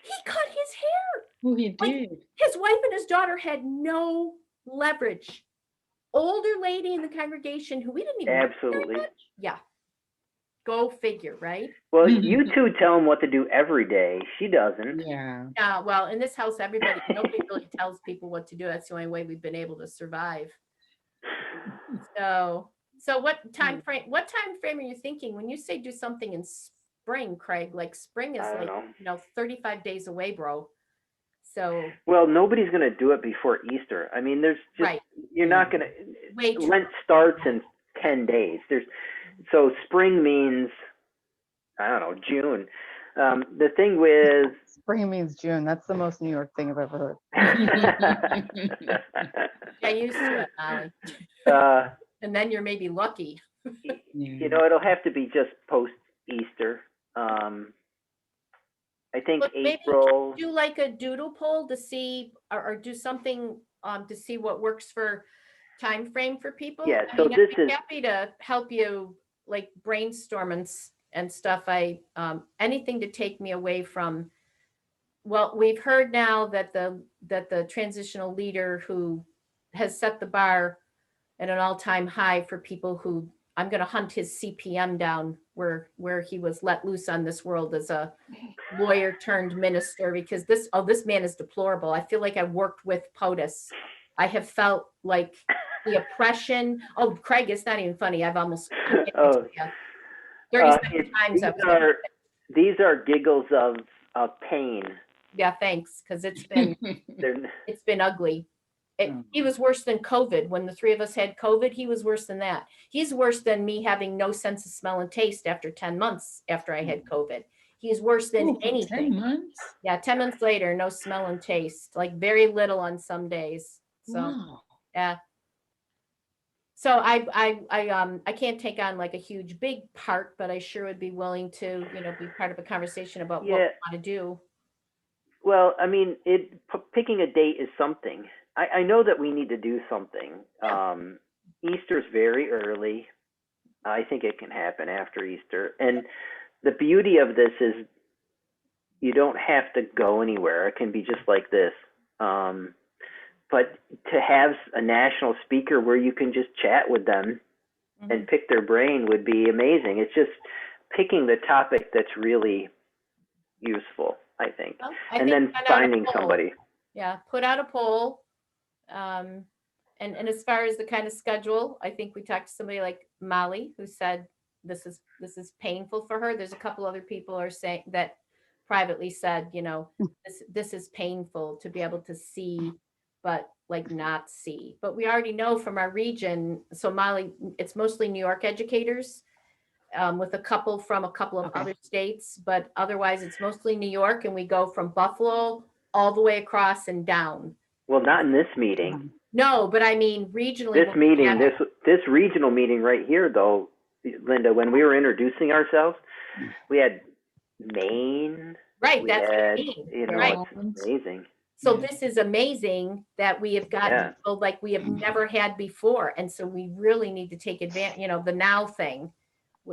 He cut his hair. Oh, he Like, did. his wife and his daughter had no leverage. Older lady in the congregation who we didn't even like very Absolutely. much. Yeah. Go figure, right? Well, you two tell him what to do every day. She doesn't. Yeah. Well, in this house, nobody really tells people what to do. That's the only way we've been able to survive. So what time frame are you thinking when you say do something in spring, Craig? Like spring is I don't know. 35 days away, bro. So Well, nobody's going to do it before Easter. I mean, there's just, right. you're not going Wait. to, Lent starts in 10 days. So spring means, I don't know, June. The thing with Spring means June. That's the most New York thing I've ever heard. Get used to it, Molly. And then you're maybe lucky. It'll have to be just post Easter. I think But maybe April. do like a doodle poll to see, or do something to see what works for time frame for people. Yeah, I so mean, this I'd be is- happy to help you like brainstorm and stuff. Anything to take me away from. Well, we've heard now that the transitional leader who has set the bar at an all-time high for people who, I'm going to hunt his CPM down where he was let loose on this world as a lawyer turned minister, because this man is deplorable. I feel like I worked with POTUS. I have felt like the oppression. Oh, Craig, it's not even funny. I've almost 37 times. These are giggles of pain. Yeah, thanks, because it's been ugly. He was worse than COVID. When the three of us had COVID, he was worse than that. He's worse than me having no sense of smell and taste after 10 months after I had COVID. He's worse than anything. 10 months? Yeah, 10 months later, no smell and taste, like very little on some days. So Wow. yeah. So I can't take on like a huge big part, but I sure would be willing to, be part of a conversation about what we want to do. Well, I mean, picking a date is something. I know that we need to do something. Easter's very early. I think it can happen after Easter. And the beauty of this is you don't have to go anywhere. It can be just like this. But to have a national speaker where you can just chat with them and pick their brain would be amazing. It's just picking the topic that's really useful, I think. Well, and then finding somebody. Yeah, put out a poll. And as far as the kind of schedule, I think we talked to somebody like Molly who said this is painful for her. There's a couple other people are saying that privately said, this is painful to be able to see, but like not see. But we already know from our region. So Molly, it's mostly New York educators, with a couple from a couple of other states, but otherwise it's mostly New York, and we go from Buffalo all the way across and down. Well, not in this meeting. No, but I mean regionally. This meeting, this regional meeting right here, though, Linda, when we were introducing ourselves, we had Maine. Right, that's what I mean. Right. It's amazing. So this is amazing that we have gotten people like we have never had before, and so we really need to take advantage. The now thing.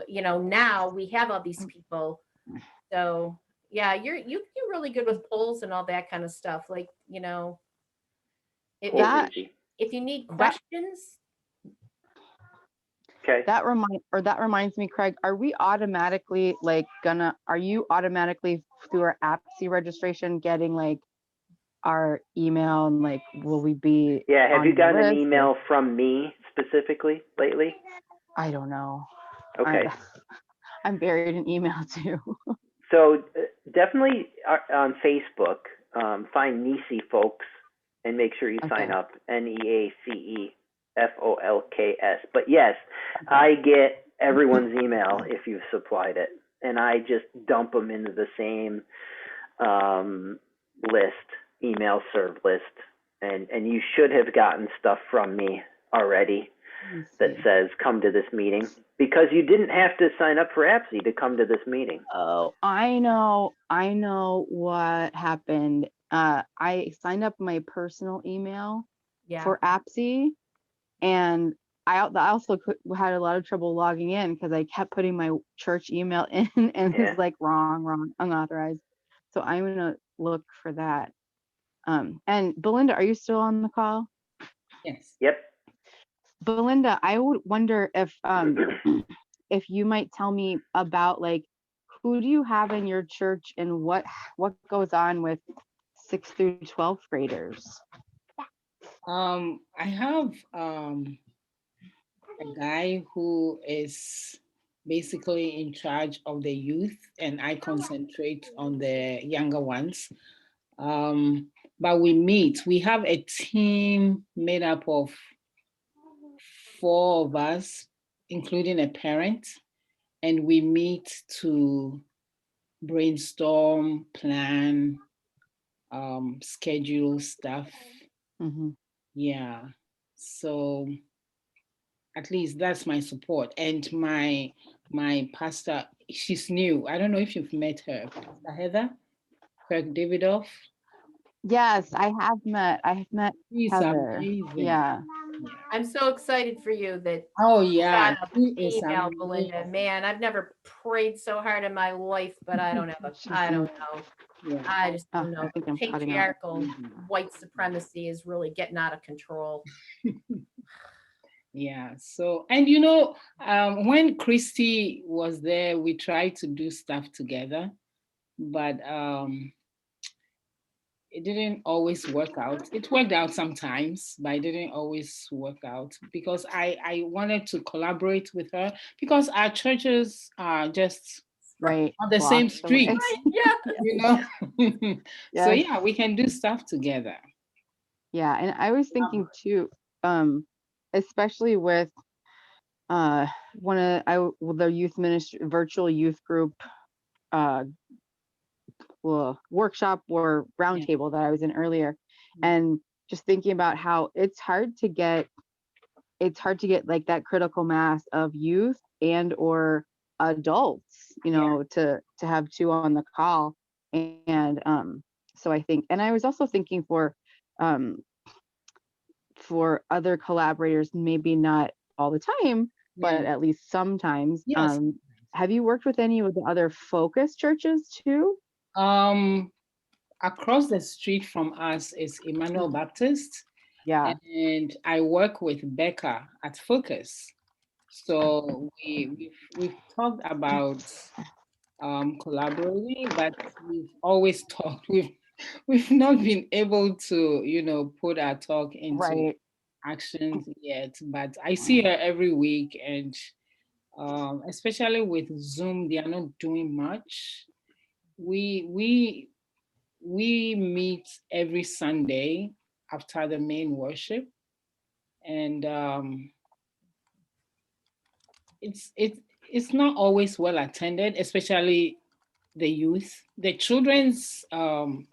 Now we have all these people. So yeah, you're really good with polls and all that kind of stuff. Like, if you need questions. Okay. That reminds me, Craig, are you automatically through our APSI registration getting like our email, and like will we be have you gotten an email from me specifically lately? I don't know. Okay. I'm buried in email too. So definitely on Facebook, find Nisi Folks and make sure you sign up. NEACEFOLKS. But yes, I get everyone's email if you've supplied it, and I just dump them into the same email serve list. And you should have gotten stuff from me already that says come to this meeting, because you didn't have to sign up for APSI to come to this meeting. Oh, I know what happened. I signed up my personal email for APSI, and I also had a lot of trouble logging in because I kept putting my church email in, and it's like wrong, unauthorized. So I'm gonna look for that. And Belinda, are you still on the call? Yes. Yep. Belinda, I would wonder if if you might tell me about, like, who do you have in your church and what goes on with 6th through 12th graders? I have a guy who is basically in charge of the youth, and I concentrate on the younger ones. But we meet. We have a team made up of 4 of us, including a parent, and we meet to brainstorm, plan, schedule stuff. Yeah. So at least that's my support. And my pastor, she's new. I don't know if you've met her, Pastor Heather Craig Davidoff. Yes, I have met She's Heather. amazing. Yeah. I'm so excited for you that Oh you yeah, got a she is female Belinda. amazing. Man, I've never prayed so hard in my life, but I don't I don't know. Yeah. I just Oh, don't know. I think I'm cutting out. Patriarchal white supremacy is really getting out of control. Yeah. So, and when Christy was there, we tried to do stuff together, but it didn't always work out. It worked out sometimes, but it didn't always work out because I wanted to collaborate with her because our churches are just right on the same blocks away. street. So Yes. yeah, we can do stuff together. Yeah, and I was thinking too, especially with the youth ministry virtual youth group workshop or roundtable that I was in earlier, and just thinking about how it's hard to get like that critical mass of youth and or adults, to have 2 on the call. And so I think, and I was also thinking for other collaborators, maybe not all the time, but at least sometimes. Yes. Have you worked with any of the other focus churches too? Across the street from us is Emmanuel Baptist. Yeah. And I work with Becca at Focus. So we've talked about collaborating, but we've always talked. We've not been able to, put our talk into actions yet. But I see her every week, and especially with Zoom, they are not doing much. We meet every Sunday after the main worship, and it's not always well attended, especially the youth. The children's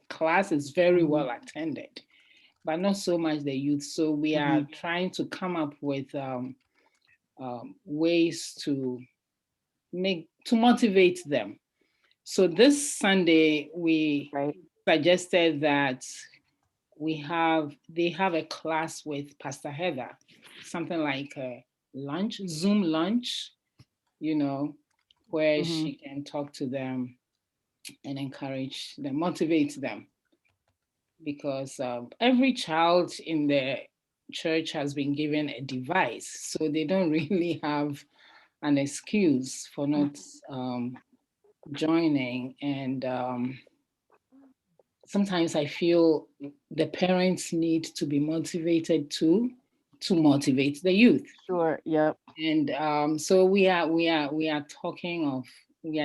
class is very well attended, but not so much the youth. So we are trying to come up with ways to motivate them. So this Sunday we suggested that they have a class with Pastor Heather, something like a lunch, Zoom lunch, where she can talk to them and encourage them, motivate them. Because every child in the church has been given a device, so they don't really have an excuse for not joining. And sometimes I feel the parents need to be motivated to motivate the youth. Sure. Yep. And so we are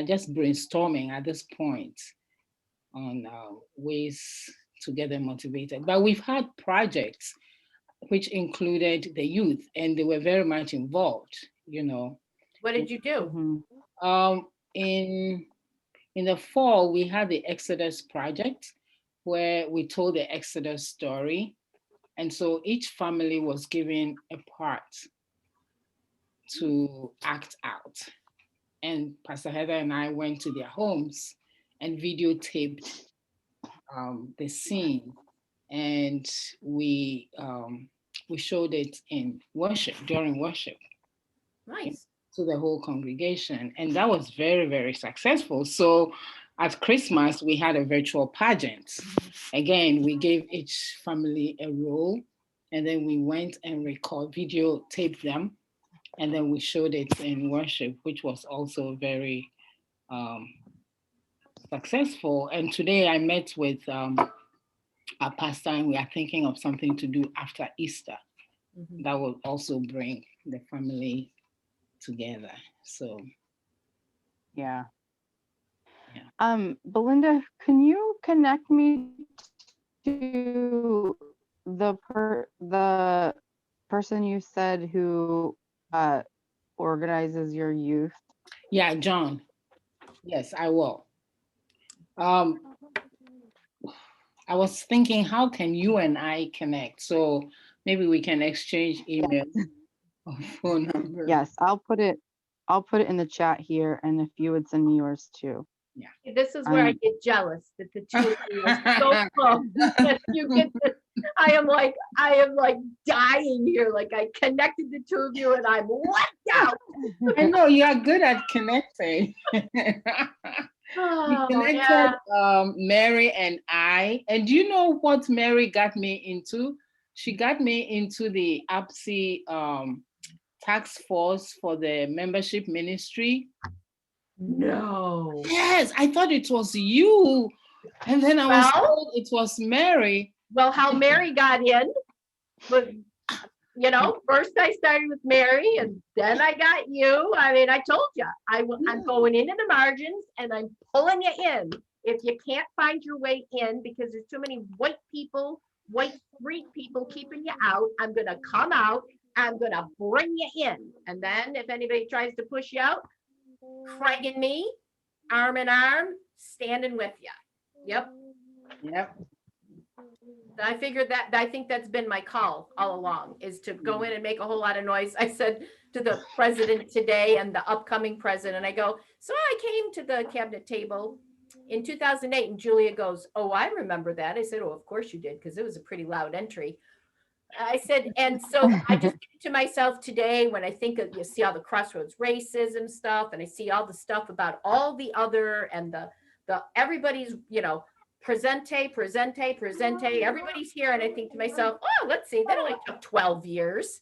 just brainstorming at this point on ways to get them motivated. But we've had projects which included the youth, and they were very much involved. What did you do? In the fall, we had the Exodus project, where we told the Exodus story. And so each family was given a part to act out. And Pastor Heather and I went to their homes and videotaped the scene. And we showed it in worship, during worship. Nice. To the whole congregation. And that was very, very successful. So at Christmas, we had a virtual pageant. Again, we gave each family a role, and then we went and videotaped them, and then we showed it in worship, which was also very successful. And today I met with our pastor, and we are thinking of something to do after Easter that will also bring the family together. So, Yeah. Belinda, can you connect me to the person you said who organizes your youth? Yeah, John. Yes, I will. I was thinking, how can you and I connect? So maybe we can exchange emails or phone number. Yes, I'll put it in the chat here, and if you would send me yours too. Yeah. This is where I get jealous that the two of you are so close. That you get this. I am like dying here. Like I connected the two of you and I'm whacked out. I know you are good at connecting. We connected Mary and I. And do you know what Mary got me into? She got me into the APSI task force for the membership ministry. No. Yes, I thought it was you. And then I was told it was Mary. Well, how Mary got in was, first I started with Mary and then I got you. I mean, I told you, I'm going into the margins and I'm pulling you in. If you can't find your way in because there's too many white street people keeping you out, I'm going to come out. I'm going to bring you in. And then if anybody tries to push you out, Craig and me, arm in arm, standing with you. Yep. I figured that, I think that's been my call all along, is to go in and make a whole lot of noise. I said to the president today and the upcoming president, I go, so I came to the cabinet table in 2008 and Julia goes, oh, I remember that. I said, oh, of course you did, because it was a pretty loud entry. I said, and so I just think to myself today, when I think of, you see all the Crossroads racism stuff, and I see all the stuff about all the other, and the everybody's, presente, everybody's here. And I think to myself, oh, let's see, that only took 12 years.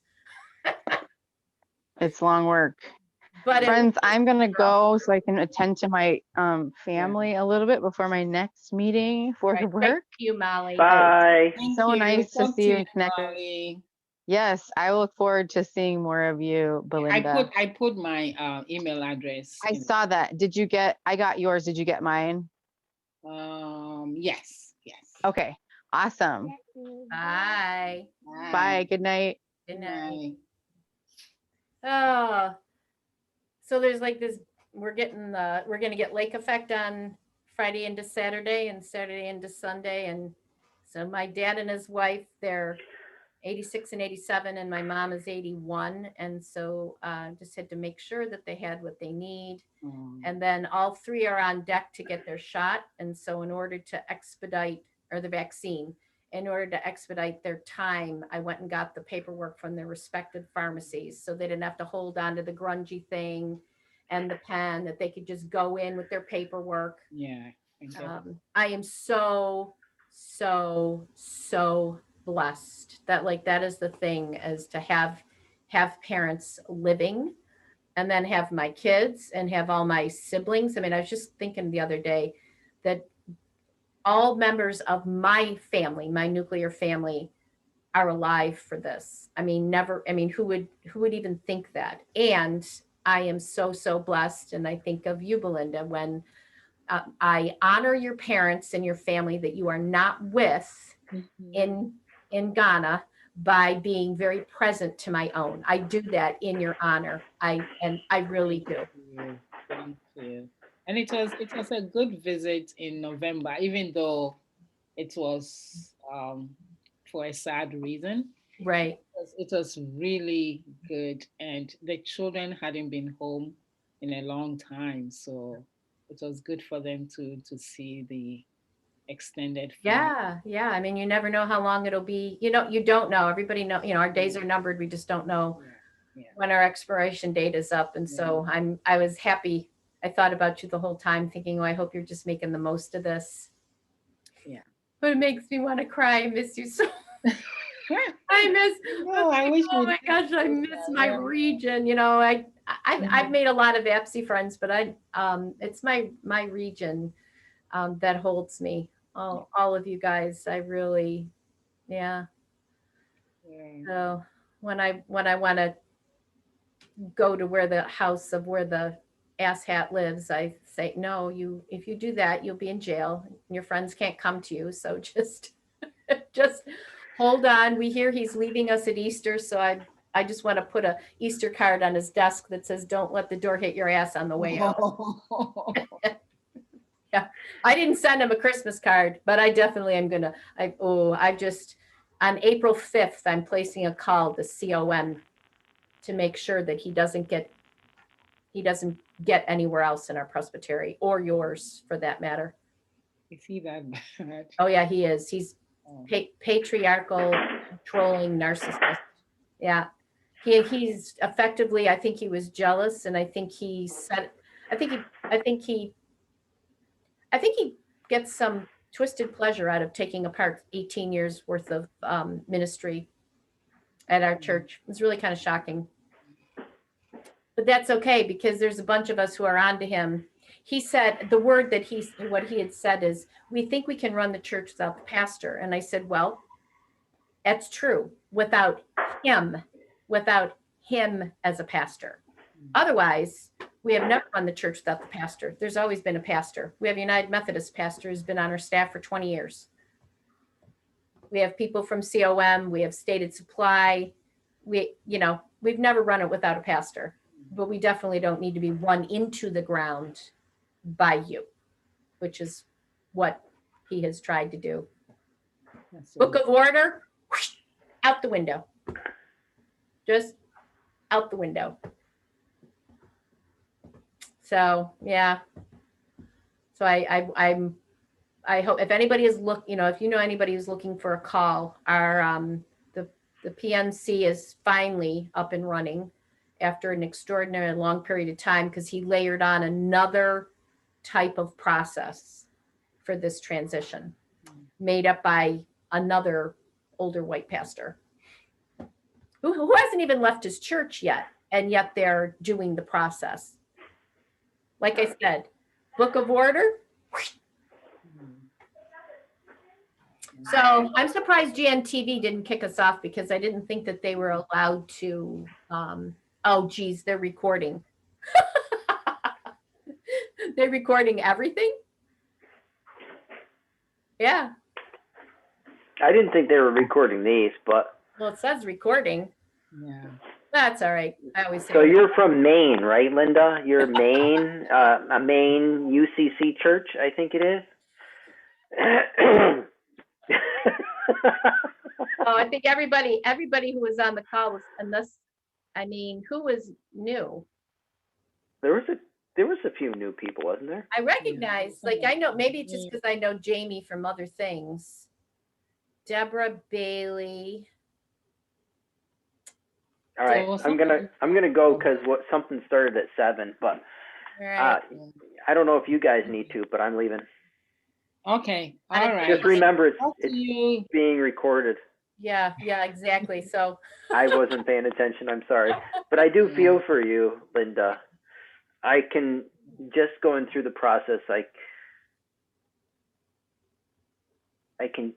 It's long work. But friends, I'm going to go so I can attend to my family a little bit before my next meeting for work. Thank you, Molly. Bye. So nice to see you and connect. Yes, I look forward to seeing more of you, Belinda. I put my email address. I saw that. I got yours. Did you get mine? Yes. Okay, awesome. Bye. Bye. Good night. Good night. Oh, so there's like this, we're going to get lake effect on Friday into Saturday and Saturday into Sunday. And so my dad and his wife, they're 86 and 87, and my mom is 81. And so just had to make sure that they had what they need. And then all three are on deck to get their shot. And so in order to expedite, or the vaccine, in order to expedite their time, I went and got the paperwork from their respective pharmacies, so they didn't have to hold on to the grungy thing and the pen, that they could just go in with their paperwork. Yeah. I am so blessed that that is the thing, is to have parents living, and then have my kids and have all my siblings. I mean, I was just thinking the other day that all members of my family, my nuclear family, are alive for this. I mean, who would even think that? And I am so blessed. And I think of you, Belinda, when I honor your parents and your family that you are not with in Ghana, by being very present to my own. I do that in your honor. I really do. Thank you. And it was a good visit in November, even though it was for a sad reason. Right. It was really good, and the children hadn't been home in a long time, so it was good for them to see the extended family. Yeah. I mean, you never know how long it'll be. You don't know. Everybody know. Our days are numbered. We just don't know when our expiration date is up. And so I was happy I thought about you the whole time thinking, oh, I hope you're just making the most of this. Yeah. But it makes me want to cry. I miss you so. I miss. No, I wish Oh we my did gosh, I that, miss my yeah. region. You know, I've made a lot of APSI friends, but it's my region that holds me. All of you guys, I really, yeah. So when I want to go to where the house of where the asshat lives, I say, no, if you do that, you'll be in jail. Your friends can't come to you. So just hold on. We hear he's leaving us at Easter. So I just want to put a Easter card on his desk that says, don't let the door hit your ass on the way out. Yeah. I didn't send him a Christmas card, but I definitely am going to, on April 5th, I'm placing a call to CON to make sure that he doesn't get anywhere else in our presbytery or yours for that matter. Is he that bad? Oh yeah, he is. He's patriarchal, controlling narcissist. Yeah. He's effectively, I think he was jealous, and I think he gets some twisted pleasure out of taking apart 18 years worth of ministry at our church. It's really kind of shocking. But that's okay, because there's a bunch of us who are onto him. He said what he had said is, we think we can run the church without the pastor. And I said, well, that's true without him as a pastor. Otherwise, we have never run the church without the pastor. There's always been a pastor. We have a United Methodist pastor who's been on our staff for 20 years. We have people from COM, we have Stated Supply. We've never run it without a pastor, but we definitely don't need to be run into the ground by you, which is what he has tried to do. Book of order, whoosh, out the window. Just out the window. So yeah. So I hope if anybody is if you know anybody who's looking for a call, our the PNC is finally up and running after an extraordinary long period of time, because he layered on another type of process for this transition, made up by another older white pastor who hasn't even left his church yet, and yet they're doing the process. Like I said, book of order. So I'm surprised GNTV didn't kick us off, because I didn't think that they were allowed to. Oh, geez, they're recording. They're recording everything? Yeah. I didn't think they were recording these, but. Well, it says recording. Yeah. That's all right. I always say So you're from Maine, right, Linda? You're Maine, a Maine UCC church, I think it is. Oh, I think everybody who was on the call was, who was new? There was a few new people, wasn't there? I recognize, I know, maybe it's just because I know Jamie from other things. Deborah Bailey. All right, I'm gonna go because something started at 7, but All right. I don't know if you guys need to, but I'm leaving. Okay, all right. Just remember, it's you. being recorded. Yeah, exactly. So I wasn't paying attention. I'm sorry, but I do feel for you, Linda. I can just going through the process. I can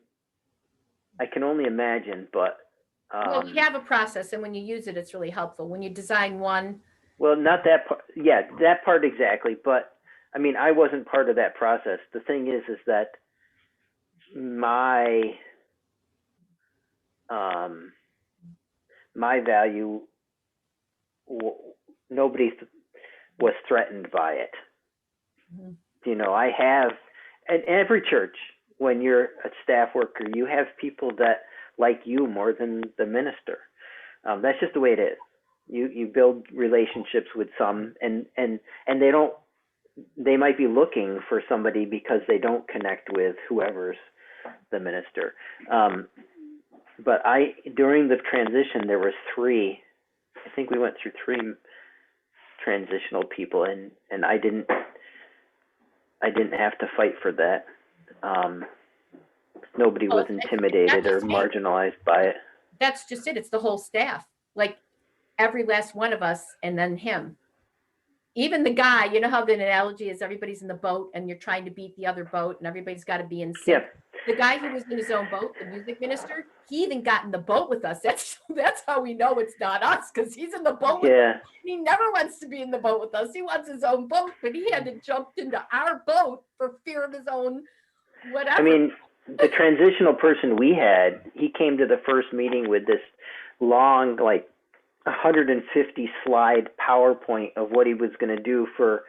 only imagine, but. Well, you have a process, and when you use it, it's really helpful. When you design one. Well, not that part. Yeah, that part exactly. But I mean, I wasn't part of that process. The thing is that my value, nobody was threatened by it. Mm-hmm. I have, and every church, when you're a staff worker, you have people that like you more than the minister. That's just the way it is. You build relationships with some, and they might be looking for somebody because they don't connect with whoever's the minister. But during the transition, there was 3. I think we went through transitional people, and I didn't have to fight for that. Nobody Oh, was it's not intimidated or just me. marginalized by it. That's just it. It's the whole staff, like every last one of us, and then him. Even the guy, you know how the analogy is everybody's in the boat and you're trying to beat the other boat and everybody's got to be in sync. Yeah. The guy who was in his own boat, the music minister, he even got in the boat with us. That's how we know it's not us, because he's in the boat with Yeah. us. He never wants to be in the boat with us. He wants his own boat, but he had to jump into our boat for fear of his own whatever. I mean, the transitional person we had, he came to the first meeting with this long, like 150 slide PowerPoint of what he was going to do for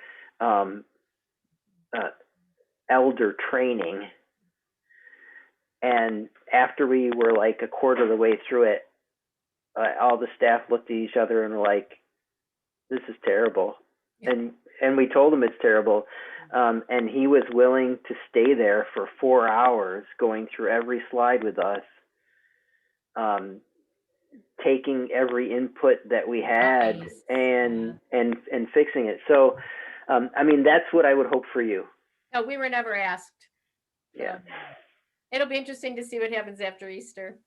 elder training. And after we were like a quarter of the way through it, all the staff looked at each other and were like, "This is terrible." And we told him it's terrible. And he was willing to stay there for 4 hours, going through every slide with us, taking every input that we had, and fixing it. So, I mean, that's what I would hope for you. No, we were never asked. Yeah. It'll be interesting to see what happens after Easter.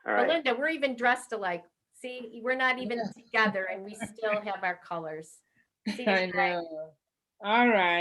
All right. Belinda, we're even dressed alike. See, we're not even together and we still have our colors. See, I know. All right.